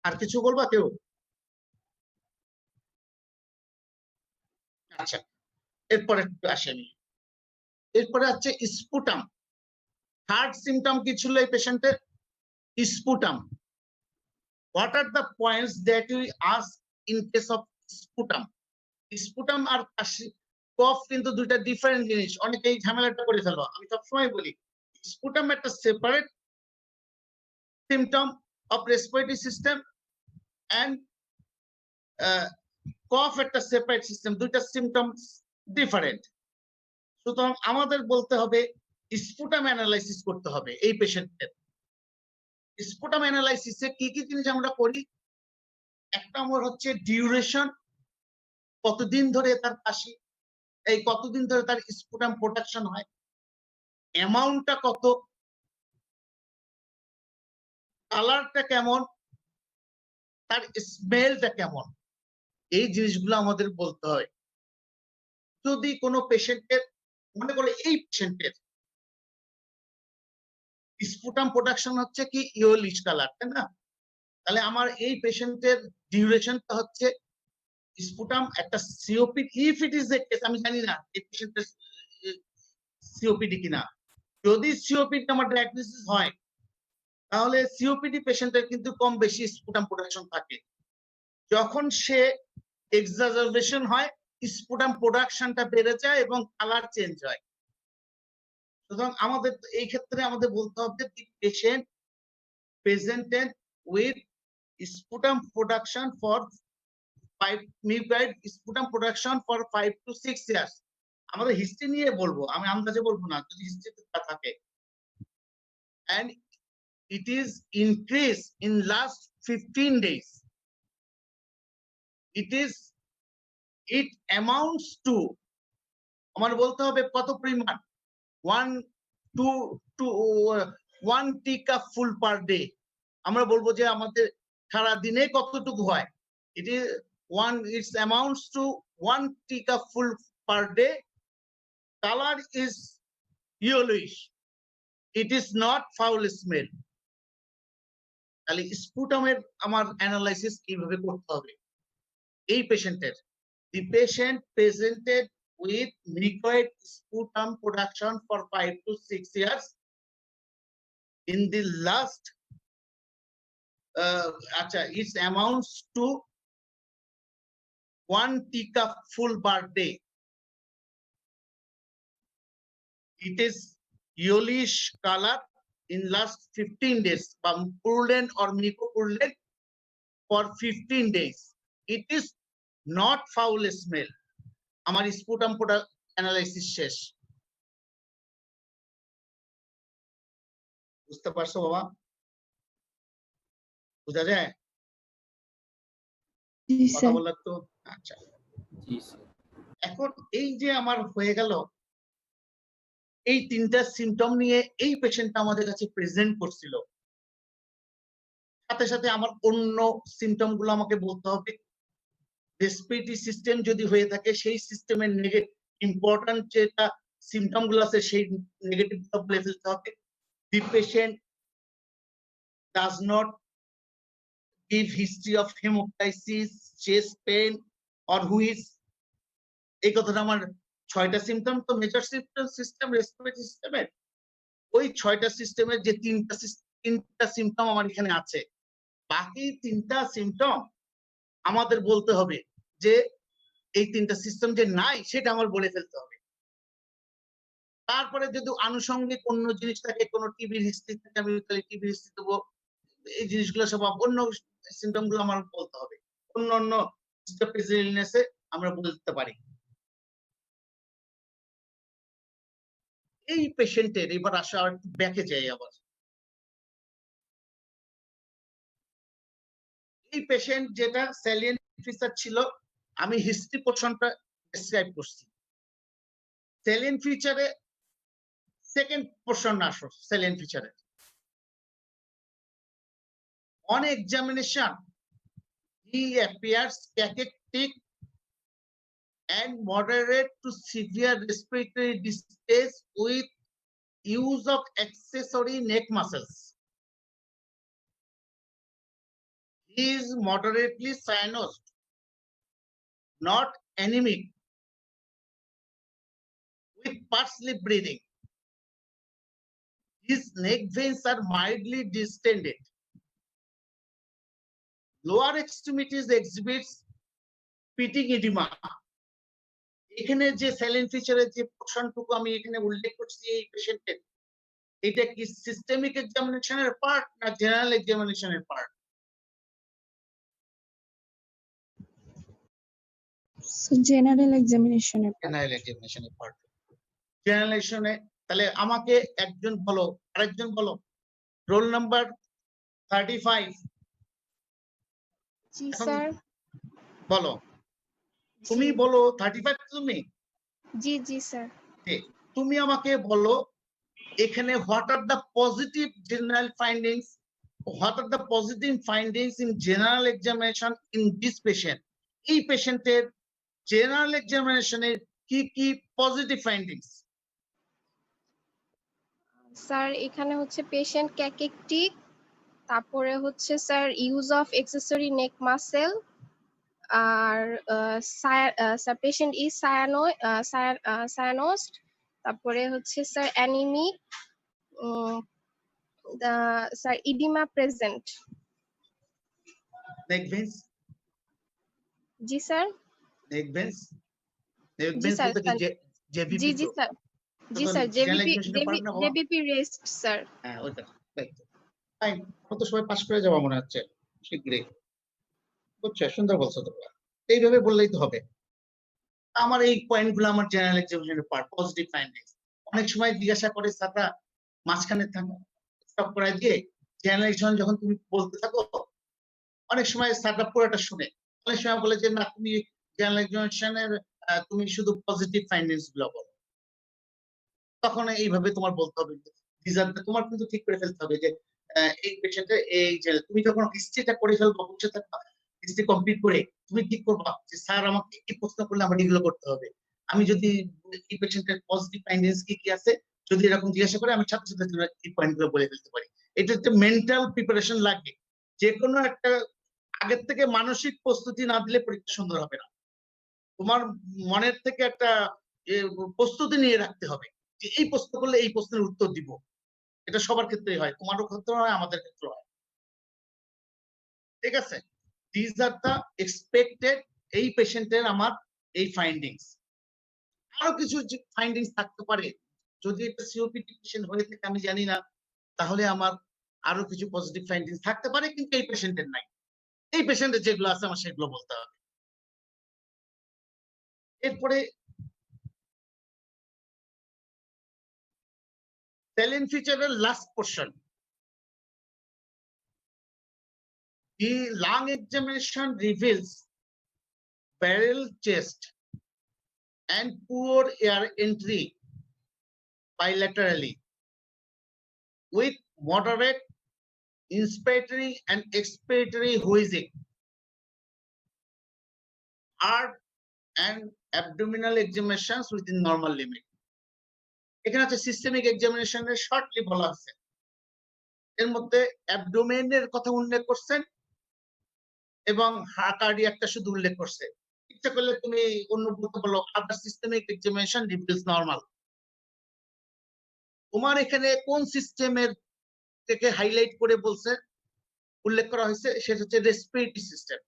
A: আর কিছু বলবা কেউ? আচ্ছা, এরপরে আসি আমি। এরপরে হচ্ছে স্পুটাম। থার্ড সিমটম কি ছিল এই পেশেন্টের? Sputum. What are the points that you ask in case of sputum? Sputum আর কাশি কফ কিন্তু দুইটা ডিফারেন্ট জিনিস, অনেকেই ঝামেলাটা করে ফেলো। আমি সবসময় বলি স্পুটাম একটা separate symptom of respiratory system and cough একটা সেপারেট সিস্টেম, দুইটা সিমটমস ডিফারেন্ট। সুতরাং আমাদের বলতে হবে স্পুটাম অ্যানালাইসিস করতে হবে এই পেশেন্টের। স্পুটাম অ্যানালাইসিসে কি কি জিনিস আমরা করি, এক নম্বর হচ্ছে ডিউরেশন, কতদিন ধরে তার কাশি, এই কতদিন ধরে তার স্পুটাম প্রোডাকশন হয়, অ্যামাউন্টটা কত, কালারটা কেমন, তার স্মেলটা কেমন, এই জিনিসগুলো আমাদের বলতে হয়। যদি কোনো পেশেন্টের মনে করে এই পেশেন্টের স্পুটাম প্রোডাকশন হচ্ছে কি ইয়েলোইশ কালার, তাই না, তাহলে আমার এই পেশেন্টের ডিউরেশনটা হচ্ছে স্পুটাম একটা COPD, if it is a case, আমি জানি না এই পেশেন্টের সিওপিডি কিনা, যদি সিওপিডি আমার ডায়াগনোসিস হয় তাহলে সিওপিডি পেশেন্টের কিন্তু কম বেশি স্পুটাম প্রোডাকশন থাকে। যখন সে এক্সাজারবেশন হয় স্পুটাম প্রোডাকশনটা বেড়ে যায় এবং কালার চেঞ্জ হয়। সুতরাং আমাদের এই ক্ষেত্রে আমাদের বলতে হবে দি patient presented with sputum production for 5 mucoid sputum production for 5 to 6 years. আমাদের হিস্ট্রি নিয়ে বলবো, আমি আন্দাজে বলবো না, যদি হিস্ট্রিতে তা থাকে। and it is increased in last 15 days. It amounts to, আমার বলতে হবে কত পরিমাণ, 1 teacup full per day। আমরা বলবো যে আমাদের সারা দিনে কতটুকু হয়, it amounts to 1 teacup full per day. Color is yellowish, it is not foul smell। তাহলে স্পুটামের আমার অ্যানালাইসিস কিভাবে করতে হবে এই পেশেন্টের। The patient presented with mucoid sputum production for 5 to 6 years in the last it amounts to 1 teacup full per day. It is yellowish color in last 15 days, purulent or mucopurulent for 15 days. It is not foul smell. আমার sputum analysis শেষ। বুঝতে পারছো বাবা? বুঝা যায়
F: জি
A: কথা
F: sir.
A: বলার তো? আচ্ছা,
B: জি স্যার।
A: এখন এই যে আমার হয়ে গেল, এই তিনটা সিমটম নিয়ে এই পেশেন্টটা আমাদের কাছে প্রেজেন্ট করছিল, সাথে সাথে আমার অন্য সিমটম গুলো আমাকে বলতে হবে। রেসপিরেটরি সিস্টেম যদি হয়ে থাকে সেই সিস্টেমের ইম্পর্টেন্ট যেটা সিমটম গুলো আছে সেই নেগেটিভ গুলো বলে ফেলতে হবে। The patient does not give history of hemoptysis, chest pain or wheeze। এই কথাটা আমার 6টা সিমটম তো মেজর সিস্টেম রেসপিরেটরি সিস্টেমের, ওই 6টা সিস্টেমের যে তিনটা সিমটম আমার এখানে আছে, বাকি 3টা সিমটম আমাদের বলতে হবে যে এই 3টা সিস্টেম যে নাই সেটা আমার বলে ফেলতে হবে। তারপরে যদি আনুষঙ্গিক অন্য জিনিস থাকে, কোনো টিবির হিস্ট্রি থাকে, আমি তাহলে টিবির হিস্ট্রি দেবো। এই জিনিসগুলো সব অন্য সিমটম গুলো আমার বলতে হবে, অন্য ইলনেসে আমরা বলতে পারি। এই পেশেন্টের এবার আসা একটু ব্যাকে যাই আবার। এই পেশেন্ট যেটা স্যালিয়েন্ট ফিচার ছিল, আমি হিস্ট্রি পোর্শনটা ডেসক্রাইব করছি। স্যালিয়েন্ট ফিচারে সেকেন্ড পোর্শন আসো, salient ফিচারে on examination he appears cachectic and moderate to severe respiratory distress with use of accessory neck muscles. He is moderately cyanosed, not anemic, with partially breathing. His neck veins are mildly distended. Lower extremities exhibits pitting edema এখানে যে silent ফিচারের যে পোর্শনটুকু আমি এখানে উল্লেখ করছি এই পেশেন্টের, এটা কি সিস্টেমিক এক্সামিনেশনের পার্ট না জেনারেল এক্সামিনেশনের পার্ট?
F: জেনারেল এক্সামিনেশনের
A: জেনারেল এক্সামিনেশনের পার্ট। জেনারেশনে তাহলে আমাকে একজন বলো, আরেকজন বলো, রোল নাম্বার 35
I: জি
A: এখন
I: স্যার।
A: বলো, তুমি বলো 35 তুমি?
I: জি জি স্যার।
A: ঠিক। তুমি আমাকে বলো এখানে what are the positive general findings, what are the positive findings in general examination in this patient? এই পেশেন্টের জেনারেল এক্সামিনেশনের কি কি পজিটিভ ফাইন্ডিংস?
I: স্যার এখানে হচ্ছে পেশেন্ট ক্যাকেকটিক, তারপরে হচ্ছে sir use of accessory neck muscle, আর স্যার পেশেন্ট ইজ সায়ানোস্ট, তারপরে হচ্ছে sir anaemic, sir oedema present.
A: Neck veins?
I: জি স্যার।
A: Neck veins? নেক
I: জি
A: ভেন্স
I: স্যার।
A: বলতে কি
I: জি
A: জেবিপি?
I: জি স্যার। জি স্যার, জেবিপি রেস্ট স্যার।
A: হ্যাঁ ওইটা রাইট। ফাইন, কত সময় পাস করে যাওয়া মনে হচ্ছে শীঘ্রই। বুঝছো, সুন্দর বলছো তোমরা, এইভাবে বললেই তো হবে। আমার এই পয়েন্টগুলো আমার জেনারেল এক্সামিনেশনের পার্ট, পজিটিভ ফাইন্ডিংস। অনেক সময় জিজ্ঞাসা করে স্যাররা মাঝখানে থাকো, স্টপ করায় দিয়ে জেনারেল যখন তুমি বলতে থাকো, অনেক সময় স্যাররা পুরোটা শুনে, অনেক সময় বলে যে না তুমি জেনারেল এক্সামিনেশনের তুমি শুধু পজিটিভ ফাইন্ডিংস গুলো বলো। তখন এইভাবে তোমার বলতে হবে, তোমার কিন্তু ঠিক করে ফেলতে হবে যে এই পেশেন্টে এই যে তুমি যখন হিস্ট্রিটা করে ফেলবো, বসে থাকবা, হিস্ট্রি কমপ্লিট করে তুমি ঠিক করবা যে স্যার আমাকে এই প্রশ্ন করলে আমার এগুলো করতে হবে। আমি যদি এই পেশেন্টের পজিটিভ ফাইন্ডিংস কি কি আছে যদি এরকম জিজ্ঞাসা করে, আমি সাথে সাথে এই পয়েন্টগুলো বলে ফেলতে পারি। এটা একটা মেন্টাল প্রিপারেশন লাগে। যে কোনো একটা আগের থেকে মানসিক প্রস্তুতি না দিলে পরীক্ষা সুন্দর হবে না। তোমার মনের থেকে একটা প্রস্তুতি নিয়ে রাখতে হবে যে এই প্রশ্ন করলে এই প্রশ্নের উত্তর দিব। এটা সবার ক্ষেত্রেই হয়, তোমারও ক্ষেত্রে হয়, আমাদের ক্ষেত্রে হয়। ঠিক আছে, দিস আর দা এক্সপেক্টেড এই পেশেন্টের আমার এই ফাইন্ডিংস। আরো কিছু ফাইন্ডিংস থাকতে পারে, যদি এটা সিওপিডি পেশেন্ট হয়ে থাকে আমি জানি না, তাহলে আমার আরো কিছু পজিটিভ ফাইন্ডিংস থাকতে পারে, কিন্তু এই পেশেন্টের নাই। এই পেশেন্টের যেগুলো আছে আমার সেগুলো বলতে হবে। এরপরে সাইলেন্ট ফিচারের last portion, the lung examination reveals barrel chest and poor air entry bilaterally with moderate inspiratory and expiratory wheezing. Heart and abdominal examinations within normal limit. এখানে আছে সিস্টেমিক এক্সামিনেশনের শর্টলি বলা আছে, এর মধ্যে অ্যাবডোমেনের কথা উল্লেখ করছেন এবং কার্ডিয়াকটা শুধু উল্লেখ করছে। ইচ্ছা করলে তুমি অন্য বলতে বলো আদার সিস্টেমিক এক্সামিনেশন রিভিলস নরমাল। তোমার এখানে কোন সিস্টেমের থেকে হাইলাইট করে বলছে, উল্লেখ করা হয়েছে, সেটা হচ্ছে রেসপিরেটরি সিস্টেম।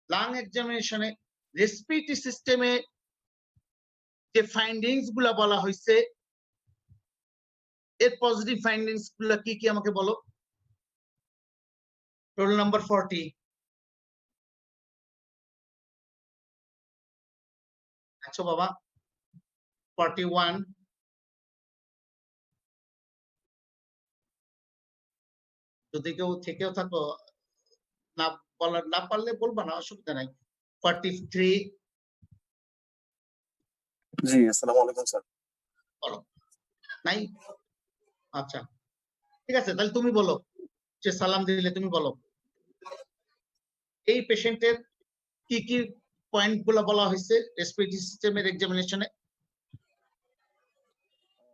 A: লাং এক্সামিনেশনে রেসপিরেটরি সিস্টেমে যে ফাইন্ডিংস গুলা বলা হয়েছে, এর পজিটিভ ফাইন্ডিংস গুলা কি কি আমাকে বলো। Roll number 40। আচ্ছা বাবা, 41। যদি কেউ থেকেও থাকো, না বলার না পারলে বলবা না, অসুবিধা নাই। 43।
J: জি, আসসালামু আলাইকুম স্যার।
A: বলো নাই? আচ্ছা ঠিক আছে, তাহলে তুমি বলো, যে সালাম দিলে তুমি বলো এই পেশেন্টের কি কি পয়েন্ট গুলো বলা হয়েছে রেসপিরেটরি সিস্টেমের এক্সামিনেশনে।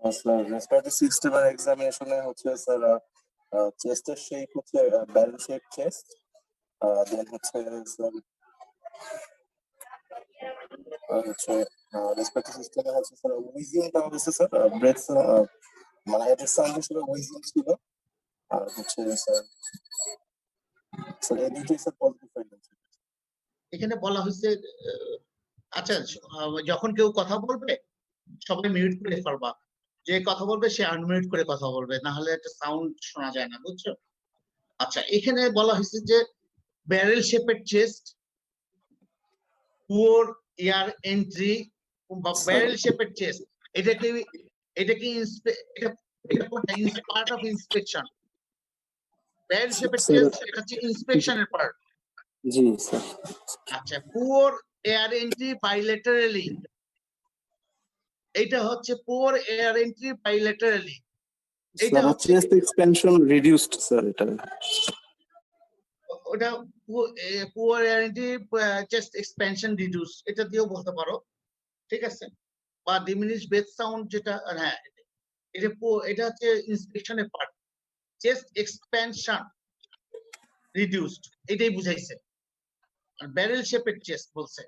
J: স্যার রেসপিরেটরি সিস্টেমের এক্সামিনেশনে হচ্ছে স্যার চেস্টের শেপ হচ্ছে ব্যারেল শেপ চেস্ট, দেন হচ্ছে স্যার হচ্ছে রেসপিরেটরি সিস্টেমে হচ্ছে স্যার উইজিংটা হচ্ছে স্যার ব্রেথ, মানে এটার সাউন্ড হিসেবে উইজিং ছিল। আর হচ্ছে স্যার এই দুটোই স্যার পজিটিভ ফাইন্ডিংস।
A: এখানে বলা হয়েছে আচ্ছা যখন কেউ কথা বলবে সবাই মিউট করে ফেলবা, যে কথা বলবে সে আনমিউট করে কথা বলবে, না হলে একটা সাউন্ড শোনা যায় না, বুঝছো? আচ্ছা এখানে বলা হয়েছে যে ব্যারেল শেপের চেস্ট, পুয়ার এয়ার এন্ট্রি বা ব্যারেল শেপের চেস্ট, এটা কি এটা পার্ট অফ ইন্সপেকশন? ব্যারেল শেপের চেস্ট এটা হচ্ছে ইন্সপেকশনের পার্ট।
J: জি স্যার।
A: আচ্ছা পুয়ার এয়ার এন্ট্রি বাইলেটারালি, এটা হচ্ছে পুয়ার এয়ার এন্ট্রি বাইলেটারালি, এটা হচ্ছে
J: চেস্ট এক্সপেনশন রিডিউসড স্যার, এটা
A: ওটা poor air entry chest expansion reduce, এটা দিয়েও বলতে পারো, ঠিক আছে? বা ডিমিনিশ ব্রেথ সাউন্ড, যেটা হ্যাঁ এটা হচ্ছে ইন্সপেকশনের পার্ট। চেস্ট এক্সপেনশন রিডিউসড এটাই বুঝাইছে, আর ব্যারেল শেপের চেস্ট বলছে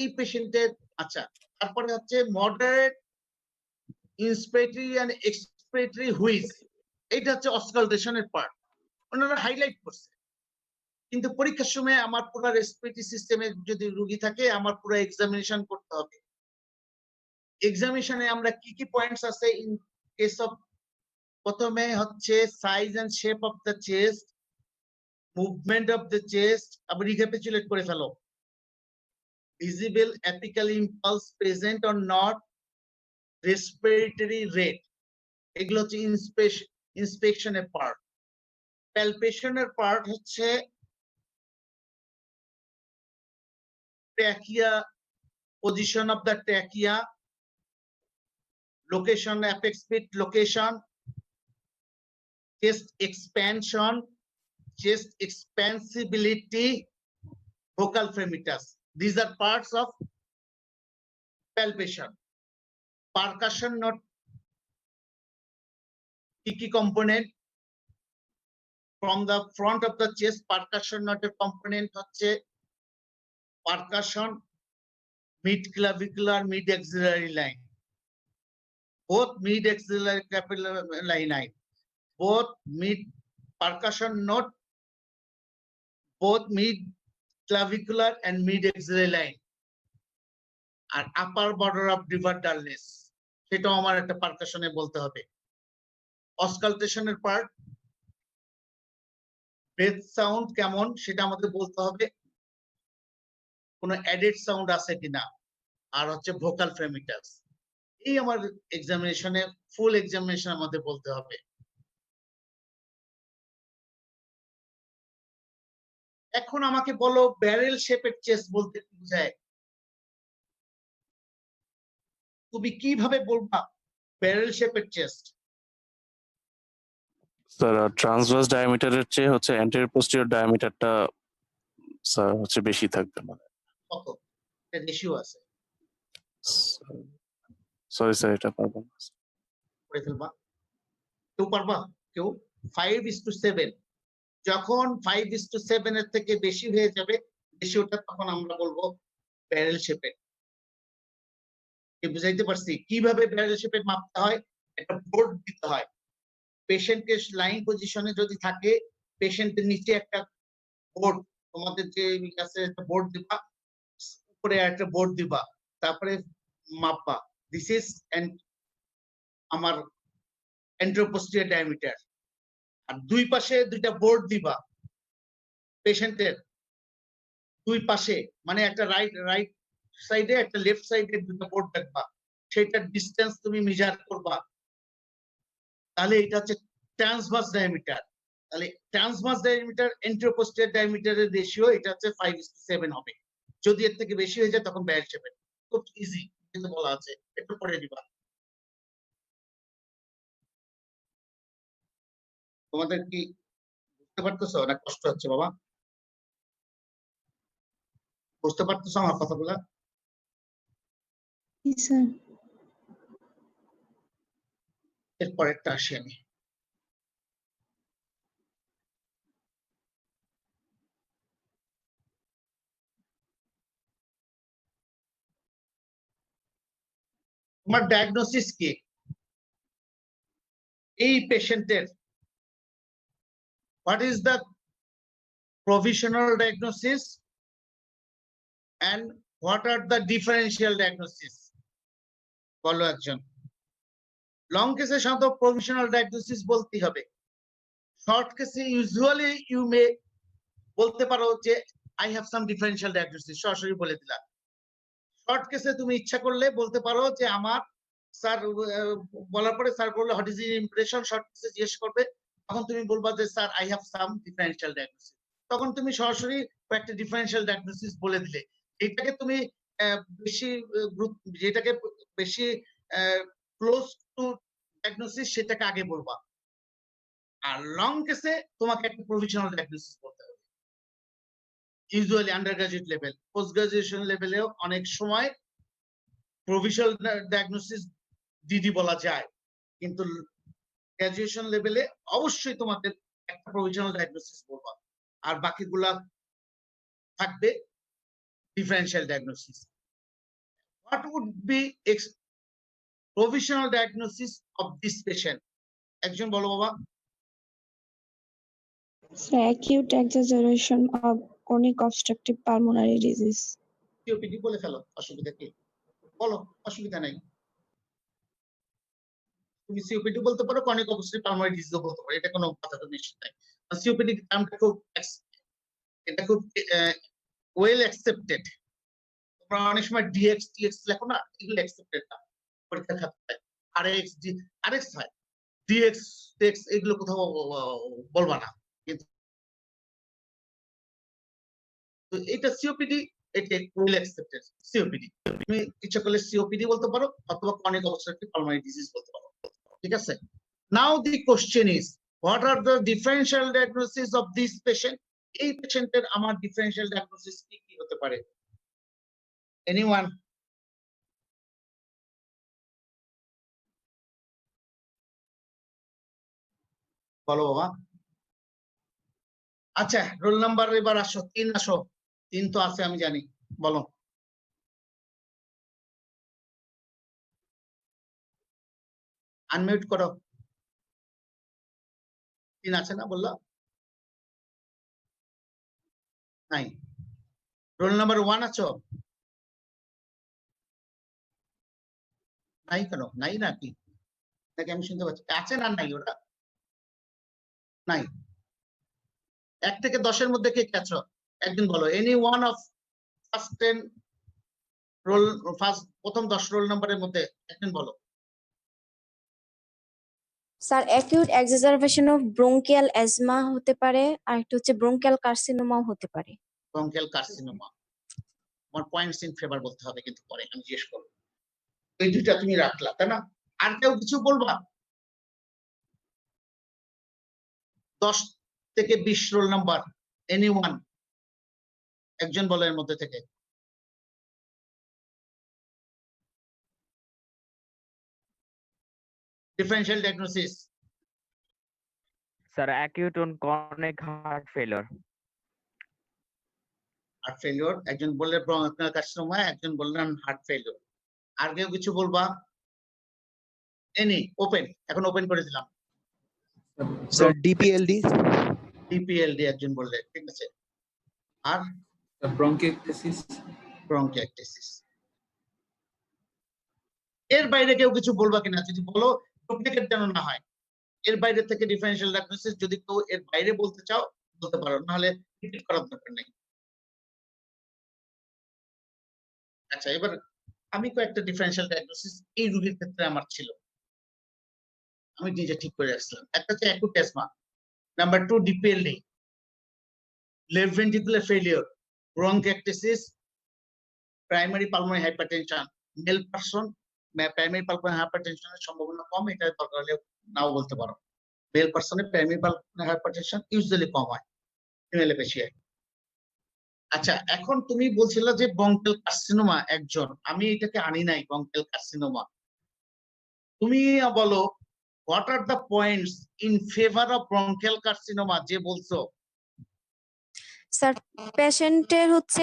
A: এই পেশেন্টের। আচ্ছা তারপরে হচ্ছে মডারেট ইন্সপিরেটরি এন্ড এক্সপিরেটরি হুইজ, এটা হচ্ছে অসকালটেশনের পার্ট, ওনারা হাইলাইট করছে। কিন্তু পরীক্ষার সময় আমার পুরো রেসপিরেটরি সিস্টেমে যদি রোগী থাকে আমার পুরো এক্সামিনেশন করতে হবে। এক্সামিনেশনে আমরা কি কি পয়েন্টস আছে ইন কেস অফ, প্রথমে হচ্ছে size and shape of the chest, movement of the chest, আবার রিক্যাপিচুলেট করে ফেলো। Visible apical impulse present or not, respiratory rate, এগুলো হচ্ছে ইন্সপেকশনের পার্ট। প্যালপেশনের পার্ট হচ্ছে trachea, position of the trachea, location, apex pit location, chest expansion, chest expansibility, vocal fremitus. These are parts of palpation. Percussion note, key component from the front of the chest, percussion note component হচ্ছে percussion, mid clavicular, mid axillary line, both mid axillary capillary line, both mid percussion note, both mid clavicular and mid axillary line, আর upper border of river dullness, সেটাও আমার একটা পারকাশনে বলতে হবে। অসকালটেশনের part, breadth sound কেমন সেটা আমাদের বলতে হবে, কোনো অ্যাডেড সাউন্ড আছে কিনা, আর হচ্ছে ভোকাল ফ্রেমিটাস। এই আমার এক্সামিনেশনে ফুল এক্সামিনেশন আমাদের বলতে হবে। এখন আমাকে বলো ব্যারেল শেপের চেস্ট বলতে কি বোঝায়? তুমি কিভাবে বলবা ব্যারেল শেপের চেস্ট?
K: স্যার ট্রান্সভার্স ডায়ামিটারের চেয়ে হচ্ছে অ্যান্টেরিয়র পোস্টেরিয়র ডায়ামিটারটা স্যার হচ্ছে বেশি থাকবে, মানে
A: কত রেশিও আছে?
K: সরি স্যার এটা পারবো না।
A: করে ফেলবা, কেউ পারবা? কেউ? 5:7, যখন 5:7 এর থেকে বেশি হয়ে যাবে রেশিওটা, তখন আমরা বলবো ব্যারেল শেপের। বুঝাইতে পারছি কিভাবে ব্যারেল শেপের মাপতে হয়? একটা বোর্ড দিতে হয়, পেশেন্টকে লাইন পজিশনে যদি থাকে, পেশেন্টের নিচে একটা বোর্ড, তোমাদের যে কাছে একটা বোর্ড দিবা, উপরে একটা বোর্ড দিবা, তারপরে মাপবা দিস ইজ আমার এন্ট্রোপোস্টিরিয়র ডায়ামিটার, আর দুই পাশে দুইটা বোর্ড দিবা পেশেন্টের দুই পাশে, মানে একটা রাইট সাইডে একটা লেফট সাইডে দুটো বোর্ড রাখবা, সেটার ডিসটেন্স তুমি মেজার করবা, তাহলে এটা হচ্ছে ট্রান্সভার্স ডায়ামিটার। তাহলে ট্রান্সভার্স ডায়ামিটার এন্ট্রোপোস্টেরিয়র ডায়ামিটারের রেশিও এটা হচ্ছে 5:7 হবে। যদি এর থেকে বেশি হয়ে যায় তখন ব্যারেল শেপের। খুব ইজি, কিন্তু বলা আছে, একটু পড়ে দিবা। তোমাদের কি বুঝতে পারতেছো না কষ্ট হচ্ছে বাবা? বুঝতে পারতেছো আমার কথাগুলা?
F: স্যার
A: এরপর একটা আসি আমি। তোমার ডায়াগনোসিস কি এই পেশেন্টের? What is the provisional diagnosis and what are the differential diagnosis? বলো একজন। লং কেসে সাধারণত প্রভিশনাল ডায়াগনোসিস বলতে হবে। শর্ট কেসে ইউজুয়ালি ইউ মে বলতে পারো যে I have some differential diagnosis, সরাসরি বলে দিলা। শর্ট কেসে তুমি ইচ্ছা করলে বলতে পারো যে আমার স্যার, বলার পরে স্যার বললো what is your impression, short কেসে জিজ্ঞেস করবে, তখন তুমি বলবা যে sir I have some differential diagnosis. তখন তুমি সরাসরি একটা ডিফারেন্সিয়াল ডায়াগনোসিস বলে দিলে। এটাকে তুমি বেশি যেটাকে বেশি ক্লোজ টু ডায়াগনোসিস সেটাকে আগে বলবা। আর লং কেসে তোমাকে একটা প্রভিশনাল ডায়াগনোসিস বলতে হবে। Usually undergraduate level, post graduation লেভেলেও অনেক সময় প্রভিশনাল ডায়াগনোসিস ডিডি বলা যায়, কিন্তু গ্রাজুয়েশন লেভেলে অবশ্যই তোমাদের একটা প্রভিশনাল ডায়াগনোসিস বলবা, আর বাকিগুলা থাকবে differential diagnosis. What would be provisional diagnosis of this patient? একজন বলো বাবা।
F: Sir, acute exaggeration of chronic obstructive pulmonary disease.
A: COPD বলে ফেলো, অসুবিধা কি? বলো, অসুবিধা নাই। তুমি সিওপিডি বলতে পারো, ক্রনিক অবস্ট্রাকটিভ পালমোনারি ডিজিজ বলতে পারো, এটা কোনো কথা তো নিশ্চিত নাই। সিওপিডি টার্মটা খুব এটা খুব ওয়েল অ্যাকসেপ্টেড। তোমরা অনেক সময় ডিএক্স টিএক্স লেখো না, এগুলো অ্যাকসেপ্টেড না পরীক্ষার খাতায়। আরএক্স আরএক্স হয়, ডিএক্স টেক্স এগুলো কোথাও বলবা না, কিন্তু এটা সিওপিডি, এটা ওয়েল অ্যাকসেপ্টেড সিওপিডি। তুমি ইচ্ছা করলে সিওপিডি বলতে পারো অথবা ক্রনিক অবস্ট্রাকটিভ পালমোনারি ডিজিজ বলতে পারো, ঠিক আছে? Now the question is what are the differential diagnosis of this patient? এই পেশেন্টের আমার ডিফারেন্সিয়াল ডায়াগনোসিস কি কি হতে পারে? এনিওয়ান? বলো বাবা। আচ্ছা, রোল নাম্বার এবার আসো, 3 আসো। 3 তো আছে আমি জানি, বলো। আনমিউট করো। 3 আছে না বললো? নাই। রোল নাম্বার 1 আছো? নাই কেন? নাই নাকি? নাকি আমি শুনতে পাচ্ছি আছে না নাই? ওটা নাই। 1 থেকে 10-এর মধ্যে কে কে আছো? একদিন বলো। Any one of first 10 roll, প্রথম 10 রোল নাম্বারের মধ্যে একদিন বলো।
L: Sir acute exacerbation of bronchial asthma হতে পারে, আর একটা হচ্ছে ব্রোঙ্কিয়াল কার্সিনোমাও হতে পারে।
A: Bronchial carcinoma. আমার পয়েন্টস ইন ফেভার বলতে হবে কিন্তু পরে আমি জিজ্ঞেস করব। এই দুইটা তুমি রাখলা, তাই না? আর কেউ কিছু বলবা? 10 থেকে 20 রোল নাম্বার এনিওয়ান একজন বলো এর মধ্যে থেকে। Differential diagnosis.
D: Sir acute on chronic heart failure.
A: Heart failure একজন বললে, ব্রঙ্কিয়াল কার্সিনোমা একজন বললেন হার্ট ফেলিওর। আর কেউ কিছু বলবা? এনি ওপেন, এখন ওপেন করে দিলাম।
E: স্যার ডিপিএলডি।
A: ডিপিএলডি একজন বললে, ঠিক আছে। আর
B: ব্রঙ্কিওএক্টাসিস।
A: ব্রঙ্কিওএক্টাসিস। এর বাইরে কেউ কিছু বলবা কিনা? যদি বলো ডুপ্লিকেট যেন না হয়। এর বাইরে থেকে ডিফারেন্সিয়াল ডায়াগনোসিস যদি কেউ এর বাইরে বলতে চাও বলতে পারো, নাহলে রিপিট করার দরকার নেই। আচ্ছা, এবার আমি কয়েকটা ডিফারেন্সিয়াল ডায়াগনোসিস এই রোগীর ক্ষেত্রে আমার ছিল, আমি নিজে ঠিক করে রাখছিলাম। একটা হচ্ছে acute asthma, number 2 DPLD, left ventricular failure, bronchiectasis, primary pulmonary hypertension. Male person primary pulmonary হাইপারটেনশনের সম্ভাবনা কম, এটা দরকার হলে নাও বলতে পারো। মেল পারসনের প্রাইমারি পালমোনারি হাইপারটেনশন ইউজুয়ালি কম হয়, ফিমেলে বেশি হয়। আচ্ছা, এখন তুমি বলছিলে যে ব্রঙ্কিয়াল কার্সিনোমা একজন, আমি এটাকে আনি নাই ব্রঙ্কিয়াল কার্সিনোমা। তুমি বলো what are the points in favour of bronchial carcinoma যে বলছো?
L: স্যার পেশেন্টের হচ্ছে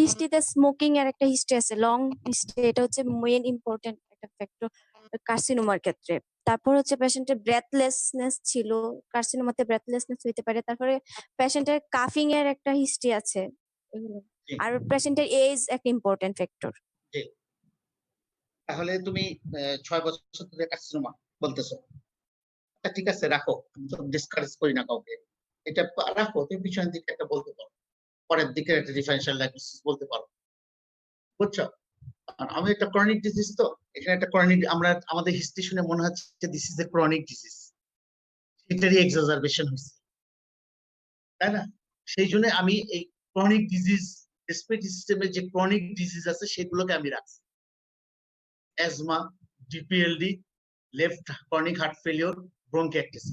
L: হিস্ট্রিতে স্মোকিং এর একটা হিস্ট্রি আছে, লং হিস্ট্রি, এটা হচ্ছে মেইন ইম্পর্টেন্ট একটা ফ্যাক্টর কার্সিনোমার ক্ষেত্রে। তারপর হচ্ছে পেশেন্টের ব্রেথলেসনেস ছিল, কার্সিনোমাতে ব্রেথলেসনেস হইতে পারে। তারপরে পেশেন্টের কাফিং এর একটা হিস্ট্রি আছে, এগুলো।
A: জি।
L: আর পেশেন্টের এজ একটা ইম্পর্টেন্ট ফ্যাক্টর।
A: জি। তাহলে তুমি 6 বছর ধরে কার্সিনোমা বলতেছো। আচ্ছা, ঠিক আছে, রাখো, ডিসকারেজ করি না কাউকে, এটা রাখো, তুমি পিছনের দিকে একটা বলতে পারো, পরের দিকে একটা ডিফারেনশিয়াল ডায়াগনোসিস বলতে পারো, বুঝছো? আর আমি একটা ক্রনিক ডিজিজ, তো এখানে একটা ক্রনিক, আমরা আমাদের হিস্ট্রি শুনে মনে হচ্ছে this is A chronic disease, এটারই এক্সাজারবেশন হয়েছে, তাই না? সেই জন্য আমি এই ক্রনিক ডিজিজ, রেসপিরেটরি সিস্টেমের যে ক্রনিক ডিজিজ আছে সেগুলোকে আমি রাখছি। Asthma, DPLD, left chronic heart failure, bronchitis,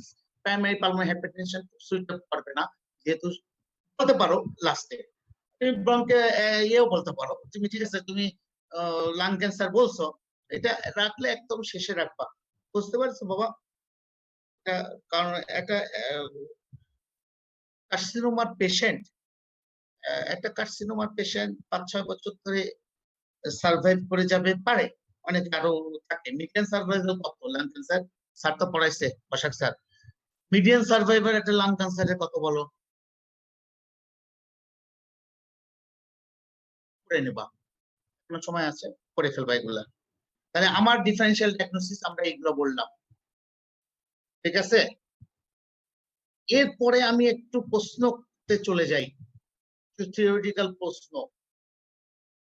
A: primary pulmonary hypertension সুইট পারবে না, যেহেতু বলতে পারো লাস্টে তুমি ব্রঙ্কে ইয়েও বলতে পারো তুমি, ঠিক আছে, তুমি লাং ক্যান্সার বলছো, এটা রাখলে একদম শেষে রাখবা, বুঝতে পারছো বাবা? কারণ একটা কার্সিনোমার পেশেন্ট, একটা কার্সিনোমার পেশেন্ট 5-6 বছর ধরে সার্ভাইভ করে যাবে পারে, অনেক আরো থাকে। মিডিয়ান সার্ভাইভাল কত লাং ক্যান্সার? স্যার তো পড়াইছে, বসাক স্যার, মিডিয়ান সার্ভাইভার একটা লাং ক্যান্সারের কত বলো? করে নেবা, কোনো সময় আছে, করে ফেলবা এগুলা। তাহলে আমার ডিফারেনশিয়াল ডায়াগনোসিস আমরা এগুলো বললাম, ঠিক আছে? এরপরে আমি একটু প্রশ্নতে চলে যাই, থিওরিটিক্যাল প্রশ্ন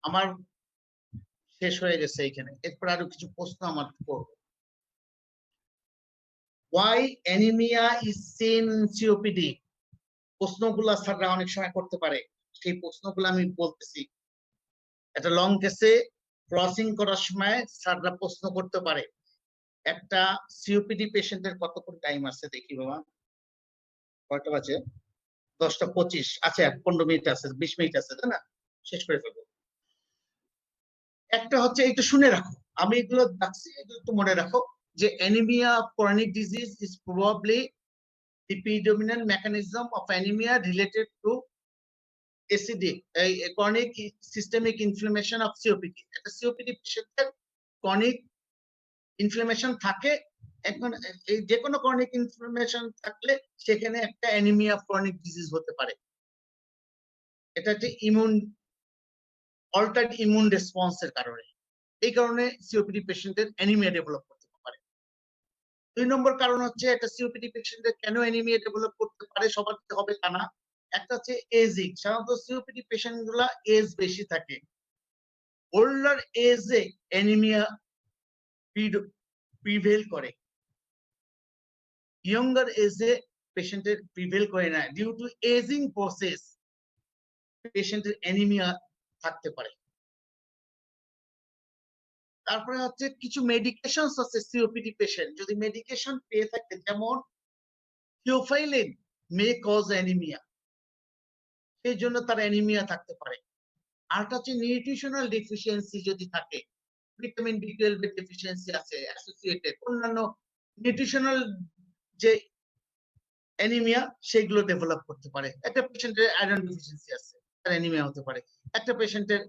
A: আমার শেষ হয়ে গেছে এখানে, এরপর আরো কিছু প্রশ্ন আমার করব। Why anemia is seen in COPD? প্রশ্নগুলো স্যাররা অনেক সময় করতে পারে, সেই প্রশ্নগুলো আমি বলতেছি। একটা লং কেসে ক্রসিং করার সময় স্যাররা প্রশ্ন করতে পারে, একটা সিওপিডি পেশেন্টের কতক্ষণ টাইম আছে দেখি বাবা, কয়টা বাজে? 10:25 আছে, 15 মিনিট আছে, 20 মিনিট আছে, তাই না? শেষ করে ফেলবো। একটা হচ্ছে, একটু শুনে রাখো, আমি এগুলো ডাকছি, এগুলো একটু মনে রাখো, যে anaemia of chronic disease is probably the predominant mechanism of anemia related to acidic chronic systemic inflammation of COPD. একটা COPD পেশেন্টের chronic inflammation থাকে, এখন এই যে কোনো chronic inflammation থাকলে সেখানে একটা anemia of chronic disease হতে পারে। এটা একটা ইমিউন অল্টারড ইমিউন রেসপন্সের কারণে, এই কারণে COPD পেশেন্টের অ্যানিমিয়া ডেভেলপ করতে পারে। 2 নম্বর কারণ হচ্ছে, একটা COPD পেশেন্টের কেন অ্যানিমিয়া ডেভেলপ করতে পারে সবার হবে তা না। একটা হচ্ছে এজিং, সাধারণত COPD পেশেন্ট গুলা এজ বেশি থাকে, ওল্ডার এজে অ্যানিমিয়া প্রিভেল করে, ইয়ঙ্গার এজে পেশেন্টের প্রিভেল করে না, ডিউ টু এজিং প্রসেস পেশেন্টের অ্যানিমিয়া থাকতে পারে। তারপরে হচ্ছে কিছু মেডিকেশন আছে, COPD পেশেন্ট যদি মেডিকেশন পেয়ে থাকে, যেমন থিওফাইলিন মে কজ অ্যানিমিয়া, সেই জন্য তার অ্যানিমিয়া থাকতে পারে। আরটা হচ্ছে নিউট্রিশনাল ডেফিসিয়েন্সি যদি থাকে, ভিটামিন B12 এর ডেফিসিয়েন্সি আছে অ্যাসোসিয়েটেড, অন্যান্য নিউট্রিশনাল যে অ্যানিমিয়া সেগুলো ডেভেলপ করতে পারে। একটা পেশেন্টের আয়রন ডেফিসিয়েন্সি আছে, তার অ্যানিমিয়া হতে পারে। একটা পেশেন্টের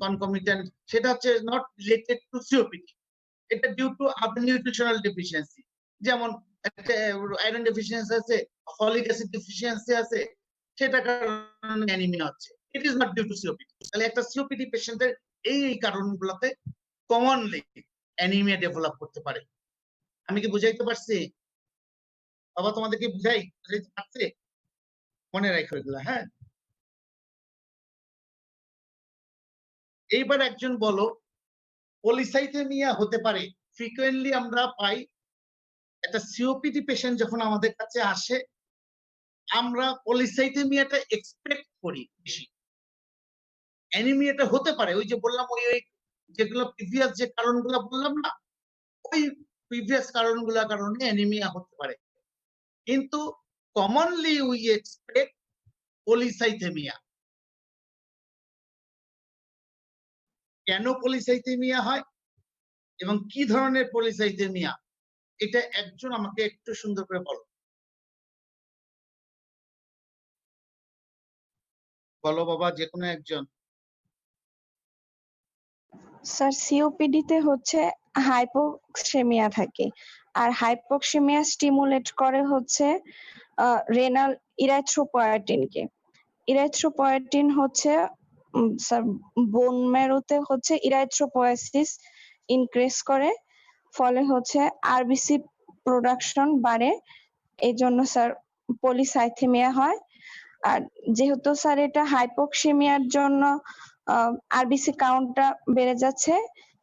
A: কনকমিটেন্ট, সেটা হচ্ছে নট রিলেটেড টু COPD, এটা due to other nutritional deficiency, যেমন একটা আয়রন ডেফিসিয়েন্সি আছে, ফলিক অ্যাসিড ডেফিসিয়েন্সি আছে, সেটা কারণে অ্যানিমিয়া হচ্ছে, it is not due to COPD। তাহলে একটা COPD পেশেন্টের এই কারণগুলোতে কমনলি অ্যানিমিয়া ডেভেলপ করতে পারে। আমি কি বুঝাইতে পারছি বাবা? তোমাদেরকে বুঝাইতে পারছে? মনে রাখো এগুলা, হ্যাঁ। এইবার একজন বলো, পলিসাইথেমিয়া হতে পারে, ফ্রিকোয়েন্টলি আমরা পাই, একটা COPD পেশেন্ট যখন আমাদের কাছে আসে, আমরা পলিসাইথেমিয়াটা এক্সপেক্ট করি বেশি, অ্যানিমিয়াটা হতে পারে, ওই যে বললাম, ওই যেগুলো প্রিভিয়াস যে কারণগুলো বললাম না, ওই প্রিভিয়াস কারণগুলোর কারণে অ্যানিমিয়া হতে পারে, কিন্তু কমনলি উই এক্সপেক্ট পলিসাইথেমিয়া। কেন পলিসাইথেমিয়া হয় এবং কি ধরনের পলিসাইথেমিয়া, এটা একজন আমাকে একটু সুন্দর করে বলো, বলো বাবা, যে কোনো একজন।
F: স্যার সিওপিডি তে হচ্ছে হাইপোক্সেমিয়া থাকে, আর হাইপোক্সেমিয়া স্টিমুলেট করে হচ্ছে রেনাল ইরাথ্রোপয়েটিনকে। ইরাইথ্রোপয়েটিন হচ্ছে স্যার বোন ম্যারোতে হচ্ছে ইরাইথ্রোপয়েসিস ইনক্রিজ করে, ফলে হচ্ছে আরবিসি প্রোডাকশন বাড়ে, এই জন্য স্যার পলিসাইথেমিয়া হয়। আর যেহেতু স্যার এটা হাইপোক্সিমিয়ার জন্য আরবিসি কাউন্টটা বেড়ে যাচ্ছে,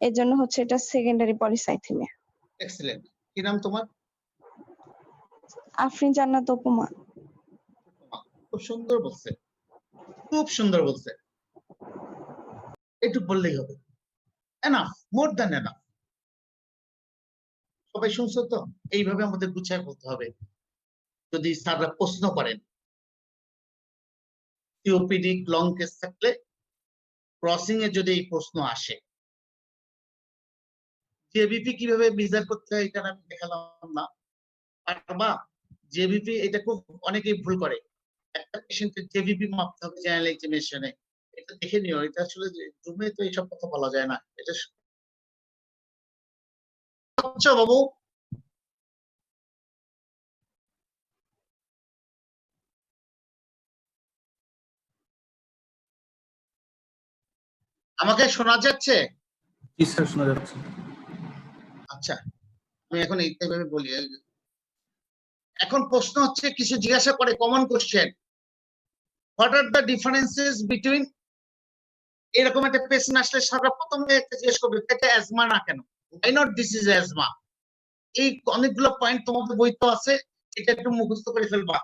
F: এই জন্য হচ্ছে এটা সেকেন্ডারি পলিসাইথেমিয়া।
A: এক্সেলেন্ট। কি নাম তোমার?
F: আফরিন জান্নাত উপমা।
A: খুব সুন্দর বলছে, খুব সুন্দর বলছে। একটু বললেই হবে, এনাফ, মোর দ্যান এনাফ। সবাই শুনছো তো? এইভাবে আমাদের গুছায় বলতে হবে। যদি স্যাররা প্রশ্ন করেন সিওপিডি লং কেস থাকলে ক্রসিং এ যদি এই প্রশ্ন আসে, জেবিপি কিভাবে মেজার করতে হয় এটা আমি দেখালাম না, পারবা? জেবিপি এটা খুব অনেকেই ভুল করে, একটা পেশেন্টের জেবিপি মাপতে হবে জেনারেল এক্সামিনেশনে, এটা দেখে নিও। এটা আসলে জুমে তো এইসব কথা বলা যায় না। এটা আচ্ছা বাবু, আমাকে শোনা যাচ্ছে?
B: জি স্যার, শোনা যাচ্ছে।
A: আচ্ছা, আমি এখন এইভাবে বলি। এখন প্রশ্ন হচ্ছে, কিছু জিজ্ঞাসা করে, common question, what are the differences between, এরকম একটা পেশেন্ট আসলে সারা প্রথমে একটা জিজ্ঞেস করবে এটা অ্যাজমা না কেন, why not this is asthma। এই অনেকগুলো পয়েন্ট তোমাদের বইতে আছে, এটা একটু মুখস্থ করে ফেলবা,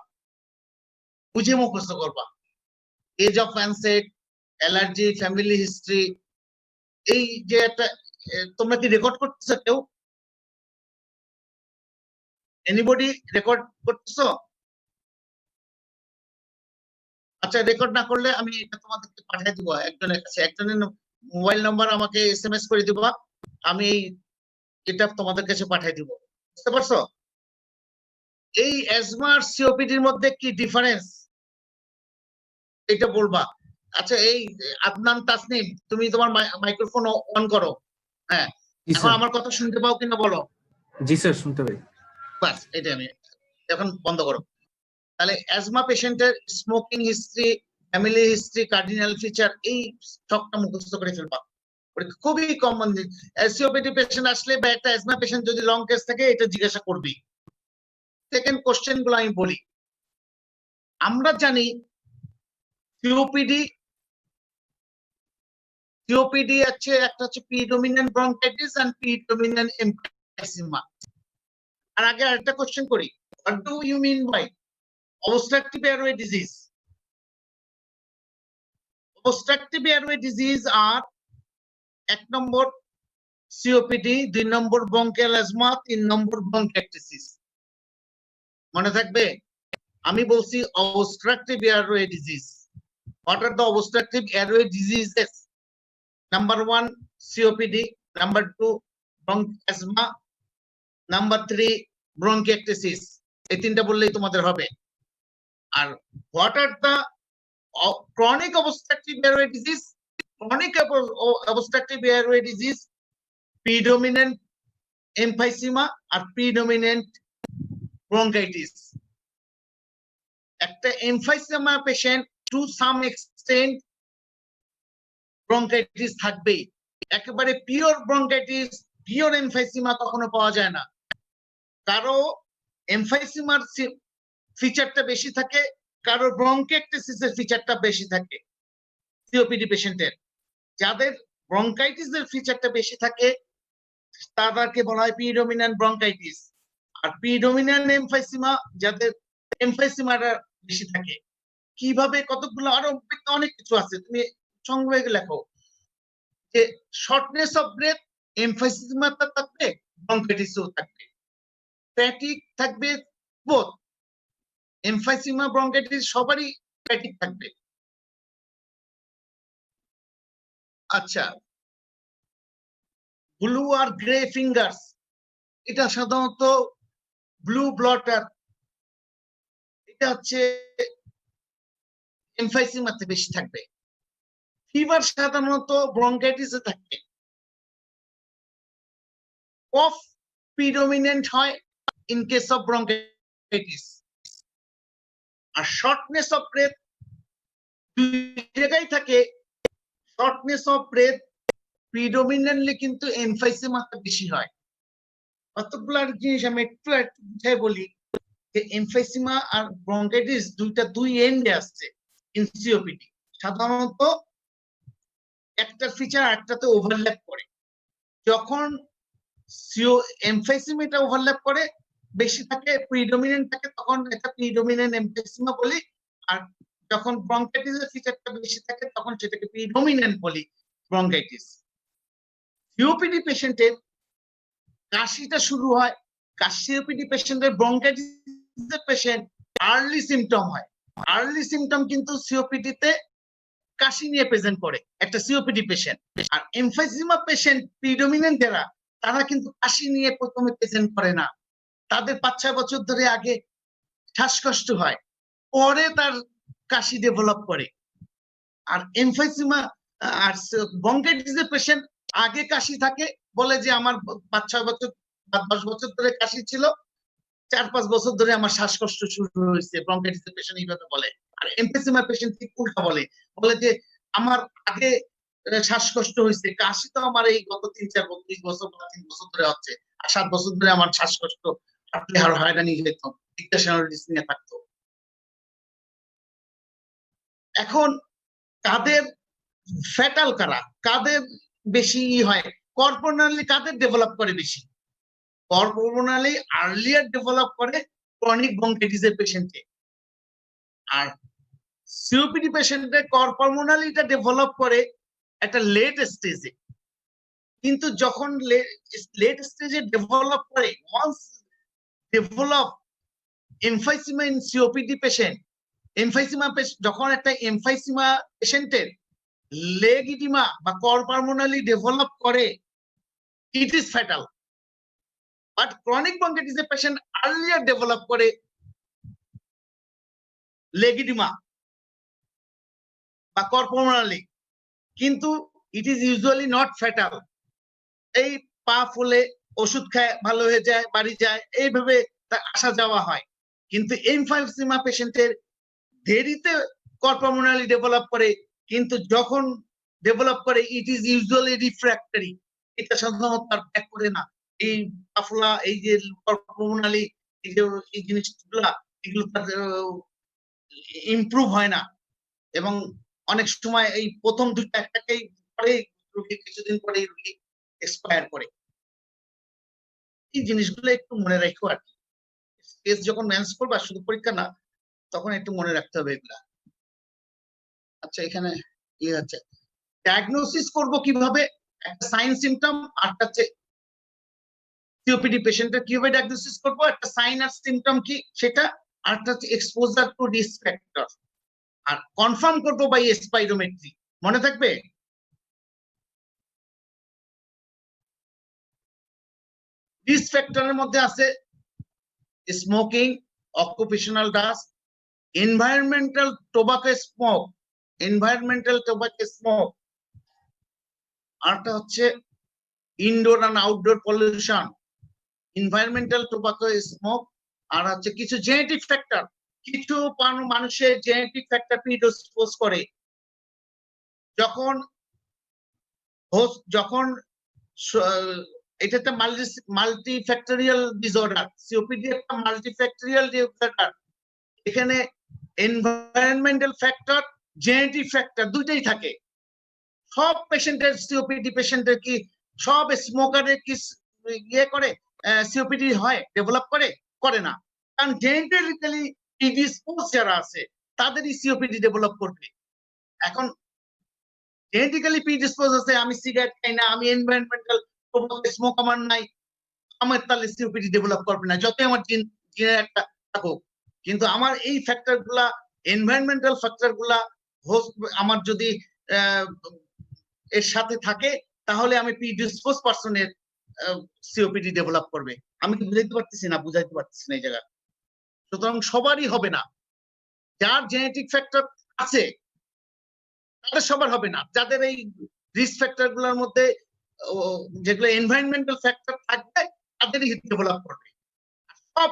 A: বুঝে মুখস্থ করবা। Age of onset, allergy, family history, এই যে একটা, তোমরা কি রেকর্ড করতেছো কেউ? এনিবডি রেকর্ড করতেছো? আচ্ছা, রেকর্ড না করলে আমি এটা তোমাদেরকে পাঠিয়ে দিব একজনের কাছে, একজনের মোবাইল নাম্বার আমাকে এসএমএস করে দিবা, আমি এটা তোমাদের কাছে পাঠিয়ে দিব। বুঝতে পারছো? এই অ্যাজমা আর সিওপিডির মধ্যে কি ডিফারেন্স এটা বলবা। আচ্ছা, এই আদনান তাসনিম, তুমি তোমার মাইক্রোফোন অন করো। হ্যাঁ, এখন আমার কথা শুনতে পাও কিনা বলো?
B: জি স্যার, শুনতে পাই।
A: বাস, এটা আমি এখন বন্ধ করো। তাহলে অ্যাজমা পেশেন্টের smoking history, family history, cardinal feature, এই সবটা মুখস্থ করে ফেলবা। খুবই কমন। সিওপিডি পেশেন্ট আসলে বা একটা অ্যাজমা পেশেন্ট যদি লং কেস থাকে, এটা জিজ্ঞাসা করবি। সেকেন্ড কোশ্চেন গুলো আমি বলি। আমরা জানি সিওপিডি আছে, একটা হচ্ছে predominant bronchitis and predominant emphysema. আর আগে আরেকটা কোশ্চেন করি, what do you mean by obstructive airway disease? Obstructive airway disease are 1 number COPD, 2 number bronchial asthma, 3 number bronchitis. মনে থাকবে, আমি বলছি obstructive airway disease. What are the obstructive airway diseases? Number 1 COPD, number 2 asthma, number 3 bronchiectasis. এই তিনটা বললেই তোমাদের হবে। আর what are the chronic obstructive airway disease? Chronic obstructive airway disease, predominant emphysema R predominant bronchitis. একটা emphysema patient to some extent bronchitis থাকবেই। একেবারে pure bronchitis, pure emphysema কখনো পাওয়া যায় না। কারো এমফাইসিমার ফিচারটা বেশি থাকে, কারো ব্রঙ্কাইটিসের ফিচারটা বেশি থাকে। সিওপিডি পেশেন্টের যাদের ব্রঙ্কাইটিসের ফিচারটা বেশি থাকে তাদেরকে বলা হয় প্রিডোমিন্যান্ট ব্রঙ্কাইটিস, আর প্রিডোমিন্যান্ট এমফাইসিমা যাদের এমফাইসিমাটা বেশি থাকে। কিভাবে, কতগুলো আরো অনেক কিছু আছে, তুমি সংগ্রহে লেখো যে শর্টনেস অফ ব্রেথ এমফাইসিমাটা থাকবে, ব্রঙ্কাইটিসও থাকবে, ফ্যাটিক থাকবে, বোথ এমফাইসিমা ব্রঙ্কাইটিস সবারই ফ্যাটিক থাকবে। আচ্ছা, ব্লু আর গ্রে ফিঙ্গার্স, এটা সাধারণত ব্লু ব্লটার, এটা হচ্ছে এমফাইসিমাতে বেশি থাকবে। ফিভার সাধারণত ব্রঙ্কাইটিসে থাকবে। কফ প্রিডোমিনেন্ট হয় ইন কেস অফ ব্রঙ্কাইটিস। আর শর্টনেস অফ ব্রেথ দুই জায়গায় থাকে শর্টনেস অফ ব্রেথ প্রিডোমিনেন্টলি কিন্তু এমফাইসিমাটা বেশি হয়। কতগুলো জিনিস আমি একটু বুঝাই বলি যে এমফাইসিমা আর ব্রঙ্কাইটিস দুই এন্ডে আসছে ইন সিওপিডি। সাধারণত একটা ফিচার একটাতে ওভারল্যাপ করে। যখন এমফাইসিমাটা ওভারল্যাপ করে বেশি থাকে প্রিডোমিনেন্ট থাকে তখন এটা প্রিডোমিনেন্ট এমফাইসিমা বলি, আর যখন ব্রঙ্কাইটিসের ফিচারটা বেশি থাকে তখন সেটাকে প্রিডোমিনেন্ট বলি ব্রঙ্কাইটিস। সিওপিডি পেশেন্টের কাশিটা শুরু হয়, সিওপিডি পেশেন্টের ব্রঙ্কাইটিসের পেশেন্ট আর্লি সিমটম হয়। আর্লি সিমটম কিন্তু সিওপিডিতে কাশি নিয়ে প্রেজেন্ট করে একটা সিওপিডি পেশেন্ট, আর এমফাইসিমা পেশেন্ট প্রিডোমিনেন্ট যারা তারা কিন্তু কাশি নিয়ে প্রথমে প্রেজেন্ট করে না। তাদের 5-6 বছর ধরে আগে শ্বাসকষ্ট হয়, পরে তার কাশি ডেভেলপ করে। আর এমফাইসিমা আর ব্রঙ্কাইটিসের পেশেন্ট আগে কাশি থাকে, বলে যে আমার 5-6 বছর বা 10 বছর ধরে কাশি ছিল, 4-5 বছর ধরে আমার শ্বাসকষ্ট শুরু হয়েছে। ব্রঙ্কাইটিসের পেশেন্ট এইভাবে বলে। আর এমফাইসিমা পেশেন্ট ঠিক উল্টা বলে যে আমার আগে শ্বাসকষ্ট হয়েছে, কাশি তো আমার এই গত 3-4 বছর বা 3 বছর ধরে হচ্ছে, আর 7 বছর ধরে আমার শ্বাসকষ্ট আপনি আর হয়রানি যেত, ডিকটেশনারিটিস নিয়ে থাকতো। এখন কাদের ফ্যাটাল কাদের বেশি হয়, কর্পোনালি কাদের ডেভেলপ করে বেশি? কর্পোনালি আর্লিয়ার ডেভেলপ করে ক্রনিক ব্রঙ্কাইটিসের পেশেন্টে, আর সিওপিডি পেশেন্টে কর্পোনালি এটা ডেভেলপ করে একটা লেট স্টেজে। কিন্তু যখন লেট স্টেজে ডেভেলপ করে, once develop emphysema in COPD patient, emphysema যখন একটা এমফাইসিমা পেশেন্টের লেগ ইডিমা বা কর্পোনালি ডেভেলপ করে, it is fatal. But chronic ব্রঙ্কাইটিসের পেশেন্ট আর্লিয়ার ডেভেলপ করে লেগ ইডিমা বা কর্পোনালি, কিন্তু it is usually not fatal. এই পা ফুলে ওষুধ খায় ভালো হয়ে যায়, বাড়ি যায়, এইভাবে আসা যাওয়া হয়। কিন্তু এমফাইসিমা পেশেন্টের দেরিতে কর্পোনালি ডেভেলপ করে, কিন্তু যখন ডেভেলপ করে ইট ইজ ইউজুয়ালি রিফ্র্যাক্টরি, এটা সাধারণত আর ব্যাক করে না। এই পাফলা, এই যে কর্পোনালি, এই জিনিসগুলা এগুলো ইমপ্রুভ হয় না, এবং অনেক সময় এই প্রথম দুইটা একটাকেই পরে রোগী কিছুদিন পরে রোগী এক্সপায়ার করে। এই জিনিসগুলো একটু মনে রাখো আর কি, কেস যখন ম্যানেজ করবা, শুধু পরীক্ষা না, তখন একটু মনে রাখতে হবে এগুলা। আচ্ছা, এখানে ইয়ে আছে, ডায়াগনোসিস করব কিভাবে? একটা সাইন সিমটম, আরটা হচ্ছে সিওপিডি পেশেন্টের কিভাবে ডায়াগনোসিস করব, একটা সাইন আর সিমটম কি সেটা, আরটা হচ্ছে এক্সপোজার টু রিস্ক ফ্যাক্টর, আর কনফার্ম করব বাই স্পাইরোমেট্রি। মনে থাকবে? রিস্ক ফ্যাক্টরের মধ্যে আছে smoking, occupational dust, environmental tobacco smoke, আরটা হচ্ছে indoor and outdoor pollution, environmental tobacco smoke, আর হচ্ছে কিছু জেনেটিক ফ্যাক্টর, কিছু মানুষের জেনেটিক ফ্যাক্টর প্রিডিসপোজ করে। যখন এটা একটা মাল্টিফ্যাক্টরিয়াল ডিসঅর্ডার, সিওপিডি একটা মাল্টিফ্যাক্টরিয়াল ডিসঅর্ডার। এখানে এনভায়রনমেন্টাল ফ্যাক্টর, জেনেটিক ফ্যাক্টর দুইটাই থাকে। সব পেশেন্টের সিওপিডি পেশেন্টের কি সব স্মোকারের কি ইয়ে করে সিওপিডি হয়, ডেভেলপ করে না, কারণ জেনেটিক্যালি প্রিডিসপোজ যারা আছে তাদেরই সিওপিডি ডেভেলপ করবে। এখন জেনেটিক্যালি প্রিডিসপোজ আছে, আমি সিগারেট খাই না, আমি এনভায়রনমেন্টাল স্মোক আমার নাই, আমার তাহলে সিওপিডি ডেভেলপ করবে না, যতই আমার জিনের একটা থাকুক। কিন্তু আমার এই ফ্যাক্টর গুলা, এনভায়রনমেন্টাল ফ্যাক্টর গুলা আমার যদি এর সাথে থাকে, তাহলে আমি প্রিডিসপোজ পারসনের সিওপিডি ডেভেলপ করবে। আমি কি বুঝাইতে পারতেছি না? বুঝাইতে পারতেছি না এই জায়গা। সুতরাং সবারই হবে না, যার জেনেটিক ফ্যাক্টর আছে তাদের সবার হবে না। যাদের এই রিস্ক ফ্যাক্টর গুলোর মধ্যে যেগুলো এনভায়রনমেন্টাল ফ্যাক্টর থাকবে তাদেরই ডেভেলপ করবে। সব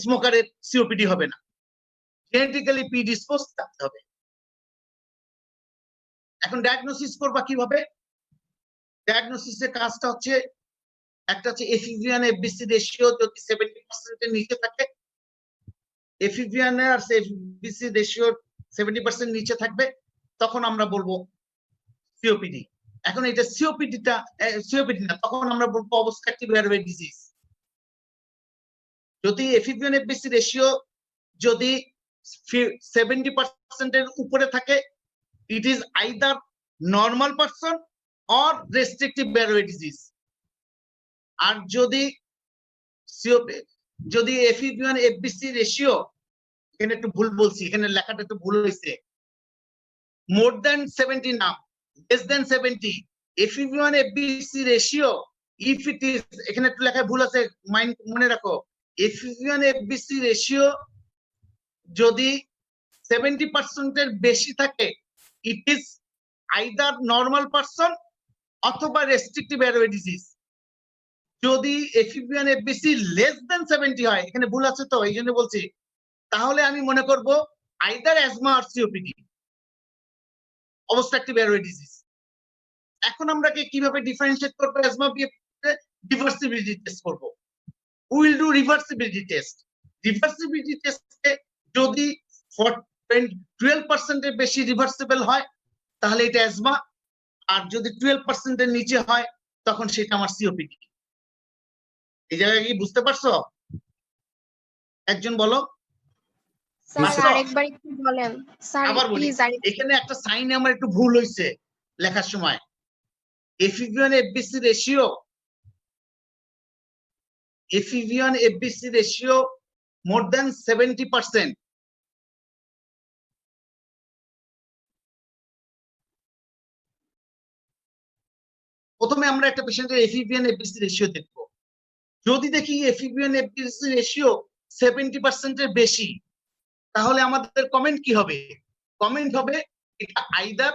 A: স্মোকারের সিওপিডি হবে না। জেনেটিক্যালি প্রিডিসপোজ থাকতে হবে। এখন ডায়াগনোসিস করবা কিভাবে? ডায়াগনোসিসের কাজটা হচ্ছে একটা হচ্ছে এফিভিয়ান এফবিসি রেশিও যদি 70% এর নিচে থাকে, এফিভিয়ান আর এফবিসি রেশিও 70% নিচে থাকবে, তখন আমরা বলবো সিওপিডি। এখন এটা সিওপিডি না, তখন আমরা বলবো অবস্ট্রাকটিভ এয়ারওয়ে ডিজিজ। যদি এফিভিয়ান এফবিসি রেশিও যদি 70% এর উপরে থাকে, it is either normal person or restrictive airway disease. আর যদি এফিভিয়ান এফবিসি রেশিও, এখানে একটু ভুল বলছি, এখানে লেখাটা একটু ভুল হয়েছে, more than 70 না, less than 70, FEV one FVC ratio if it is, এখানে একটু লেখায় ভুল আছে, মনে রাখো, এফিভিয়ান এফবিসি রেশিও যদি 70% এর বেশি থাকে, it is either normal person অথবা restrictive airway disease. যদি এফিভিয়ান এফবিসি less than 70 হয়, এখানে ভুল আছে তো এই জন্য বলছি, তাহলে আমি মনে করব either asthma or COPD, obstructive airway disease. এখন আমরা কিভাবে ডিফারেন্সিয়েট করব? asthma রিভার্সিবিলিটি টেস্ট করব। we will do reversibility test. Reversibility টেস্টে যদি 12% এর বেশি রিভার্সিবল হয় তাহলে এটা অ্যাজমা, আর যদি 12% এর নিচে হয় তখন সেটা আমার সিওপিডি। এই জায়গায় কি বুঝতে পারছো? একজন বলো।
I: স্যার আরেকবার একটু বলেন স্যার প্লিজ।
A: এখানে একটা সাইন আমার একটু ভুল হয়েছে লেখার সময়। এফিভিয়ান এফবিসি রেশিও মোর দ্যান 70%। প্রথমে আমরা একটা পেশেন্টের এফিভিয়ান এফবিসি রেশিও দেখব। যদি দেখি এফিভিয়ান এফবিসি রেশিও 70% এর বেশি, তাহলে আমাদের কমেন্ট কি হবে? কমেন্ট হবে এটা আইদার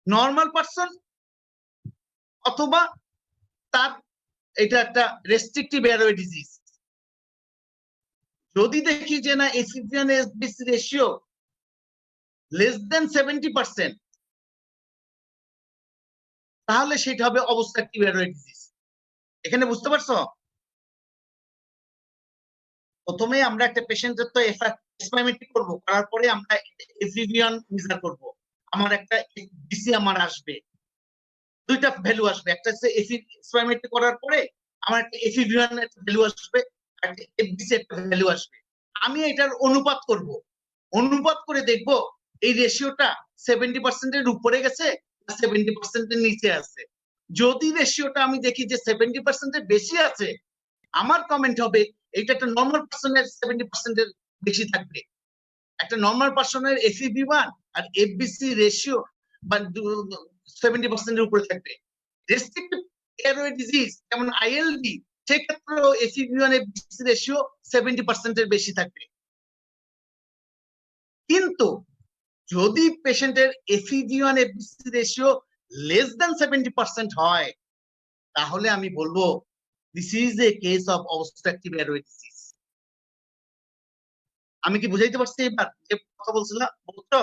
A: নর্মাল পারসন অথবা তার এটা একটা রেস্ট্রিকটিভ এয়ারওয়ে ডিজিজ। যদি দেখি যে না এফিভিয়ান এফবিসি রেশিও লেস দেন 70%, তাহলে সেটা হবে অবস্ট্রাকটিভ এয়ারওয়ে ডিজিজ। এখানে বুঝতে পারছো? প্রথমে আমরা একটা পেশেন্টের তো এসপাইমেট্রি করব, করার পরে আমরা এফিভিয়ান মেজার করব। আমার একটা ডিসি আমার আসবে, দুইটা ভ্যালু আসবে, একটা হচ্ছে এসপাইমেট্রি করার পরে আমার একটা এফিভিয়ান একটা ভ্যালু আসবে, আর একটা এফডিসি একটা ভ্যালু আসবে। আমি এটার অনুপাত করব, অনুপাত করে দেখব এই রেশিওটা 70% এর উপরে গেছে না 70% এর নিচে আছে। যদি রেশিওটা আমি দেখি যে 70% এর বেশি আছে, আমার কমেন্ট হবে এটা একটা নরমাল পারসনের 70% এর বেশি থাকবে। একটা নরমাল পারসনের এফিভি1 আর এফবিসি রেশিও বা 70% এর উপরে থাকবে। রেস্ট্রিক্টিভ এয়ারওয়ে ডিজিজ যেমন আইএলডি, সেক্ষেত্রেও এফিভি1 এফবিসি রেশিও 70% এর বেশি থাকবে। কিন্তু যদি পেশেন্টের এফিভি1 এফবিসি রেশিও লেস দ্যান 70% হয়, তাহলে আমি বলবো this is a case of obstructive airway disease. আমি কি বুঝাইতে পারছি এবার যে কথা বলছিলাম? বুঝছো?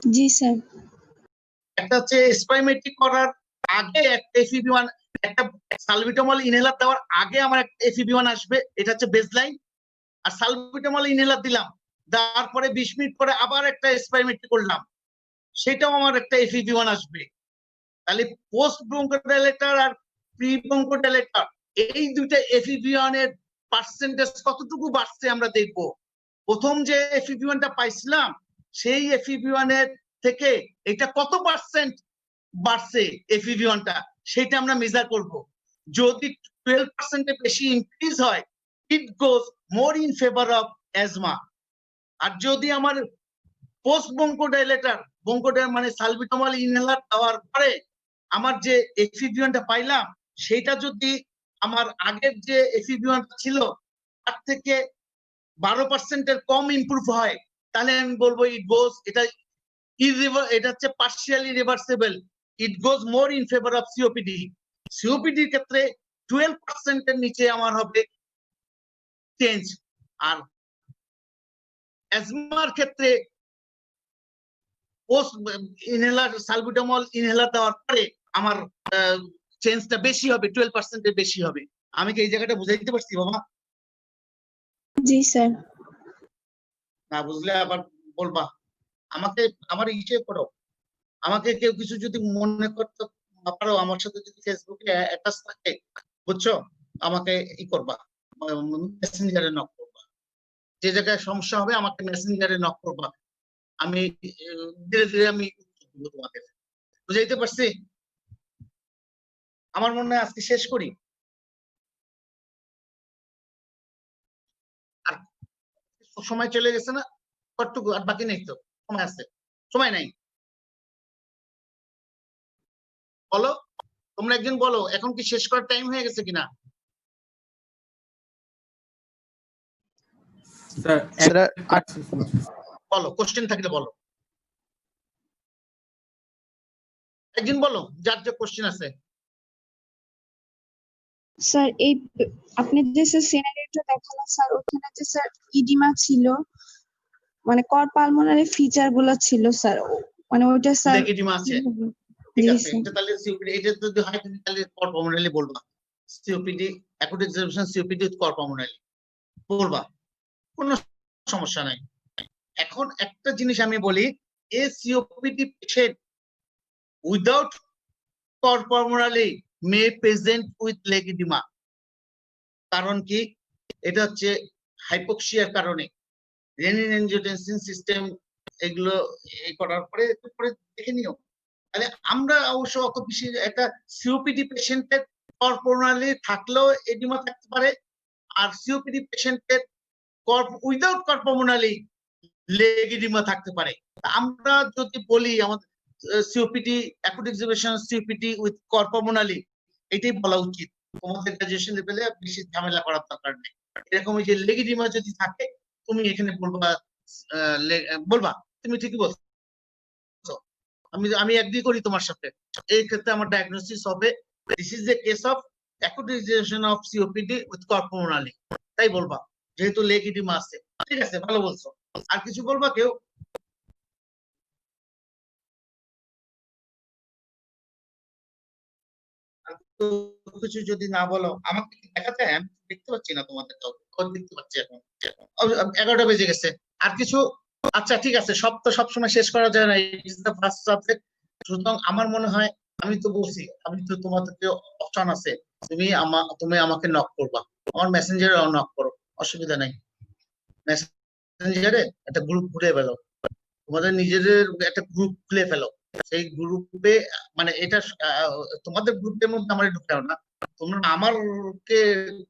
F: জি স্যার।
A: একটা হচ্ছে এসপাইমেট্রি করার আগে একটা এফিভি1, একটা সালবিটামল ইনহেলার দেওয়ার আগে আমার একটা এফিভি1 আসবে, এটা হচ্ছে বেসলাইন। আর সালবিটামল ইনহেলার দিলাম, তারপরে 20 মিনিট পরে আবার একটা এসপাইমেট্রি করলাম, সেটাও আমার একটা এফিভি1 আসবে। তাহলে পোস্ট ব্রঙ্কোডাইলেটর আর প্রি ব্রঙ্কোডাইলেটর এই দুইটা এফিভি1 এর পার্সেন্টেজ কতটুকু বাড়ছে আমরা দেখব। প্রথম যে এফিভি1টা পাইছিলাম সেই এফিভি1 এর থেকে এটা কত পার্সেন্ট বাড়ছে এফিভি1টা, সেটা আমরা মেজার করব। যদি 12% এর বেশি ইনক্রিজ হয়, it goes more in favour of asthma. আর যদি আমার পোস্ট ব্রঙ্কোডাইলেটর মানে সালবিটামল ইনহেলার দেওয়ার পরে আমার যে এফিভি1টা পাইলাম, সেটা যদি আমার আগের যে এফিভি1টা ছিল তার থেকে 12% এর কম ইমপ্রুভ হয়, তাহলে আমি বলবো ইট গোজ, এটা হচ্ছে partially reversible, it goes more in favour of COPD. সিওপিডির ক্ষেত্রে 12% এর নিচে আমার হবে চেঞ্জ। আর অ্যাজমার ক্ষেত্রে পোস্ট ইনহেলার সালবুটামল ইনহেলার দেওয়ার পরে আমার চেঞ্জটা বেশি হবে, 12% এর বেশি হবে। আমি কি এই জায়গাটা বুঝাই দিতে পারছি বাবা?
F: জি স্যার।
A: না বুঝলে আবার বলবা। আমাকে আমার ইসে করো, আমাকে কেউ কিছু যদি মনে করতে না পারো, আমার সাথে যদি ফেসবুকে অ্যাটাচ থাকে, বুঝছো, আমাকে ই করবা, মেসেঞ্জারে নক করবা। যে জায়গায় সমস্যা হবে আমাকে মেসেঞ্জারে নক করবা, আমি ধীরে ধীরে আমি তোমাকে বুঝাইতে পারছি। আমার মনে হয় আজকে শেষ করি। আর সময় চলে গেছে না, কতটুকু আর বাকি নেই, তো সময় আছে, সময় নাই। বলো, তোমরা একজন বলো, এখন কি শেষ করার টাইম হয়ে গেছে কিনা? বলো, কোশ্চেন থাকলে বলো, একজন বলো যার যে কোশ্চেন আছে।
F: স্যার এই আপনি যে স্যার সিনারিওটা দেখালেন স্যার, ওখানে যে স্যার ইডিমা ছিল, মানে কর পালমোনারি ফিচার গুলো ছিল স্যার, মানে ওইটা স্যার
A: ইডিমা আছে, ঠিক
F: জি
A: আছে।
F: স্যার।
A: এটা তাহলে সিওপিডি, এটা যদি হয় তুমি তাহলে কর পালমোনারি বলবা, COPD acute examination COPD with cor pulmonary বলবা, কোনো সমস্যা নাই। এখন একটা জিনিস আমি বলি, a COPD patient without cor pulmonary may present with leg oedema. কারণ কি? এটা হচ্ছে হাইপোক্সিয়ার কারণে, রেনিন এনজিওটেনসিন সিস্টেম এগুলো এই করার পরে দেখে নিও। তাহলে আমরা অবশ্য অত বেশি, একটা সিওপিডি পেশেন্টের কর পালমোনারি থাকলেও এডিমা থাকতে পারে, আর সিওপিডি পেশেন্টের without cor pulmonary leg oedema থাকতে পারে। আমরা যদি বলি আমাদের COPD acute examination COPD with cor pulmonary, এটাই বলা উচিত। তোমাদের গ্রাজুয়েশন লেভেলে বেশি ঝামেলা করার দরকার নেই। এরকম যে লেগ এডিমা যদি থাকে তুমি এখানে বলবা, বলবা তুমি ঠিকই বলছো, আমি এগ্রি করি তোমার সাথে। এই ক্ষেত্রে আমার ডায়াগনোসিস হবে this is a case of acutization of COPD with cor pulmonary, তাই বলবা, যেহেতু লেগ এডিমা আছে। ঠিক আছে, ভালো বলছো। আর কিছু বলবা কেউ? কিছু যদি না বলো আমাকে দেখা যায়, আমি দেখতে পাচ্ছি না তোমাদের কাউকে, দেখতে পাচ্ছি এখন 11টা বেজে গেছে। আর কিছু? আচ্ছা ঠিক আছে, সব তো সবসময় শেষ করা যায় না, ইট ইজ দ্য ফার্স্ট সাবজেক্ট। সুতরাং আমার মনে হয়, আমি তো বলছি, আমি তো তোমাদেরকে অপশন আছে, তুমি আমাকে নক করবা, আমার মেসেঞ্জারে নক করো, অসুবিধা নাই। মেসেঞ্জারে একটা গ্রুপ খুলে ফেলো, তোমাদের নিজেদের একটা গ্রুপ খুলে ফেলো। সেই গ্রুপে, মানে এটা তোমাদের গ্রুপের মধ্যে আমার ঢুকাও না, তোমরা আমাকে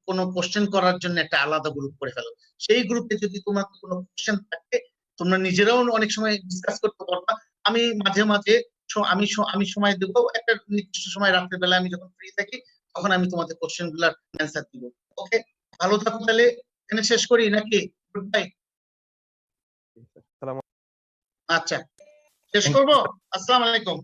A: কোনো কোশ্চেন করার জন্য একটা আলাদা গ্রুপ করে ফেলো। সেই গ্রুপে যদি তোমার কোনো কোশ্চেন থাকে, তোমরা নিজেরাও অনেক সময় ডিসকাস করতে পারবা। আমি মাঝে মাঝে আমি সময় দেবো, একটা নির্দিষ্ট সময় রাত্রের বেলা আমি যখন ফ্রি থাকি, তখন আমি তোমাদের কোশ্চেন গুলার অ্যান্সার দিব। ওকে, ভালো থাকো তাহলে, এখানে শেষ করি নাকি? Good bye. আচ্ছা, শেষ করবো। আসসালামু আলাইকুম।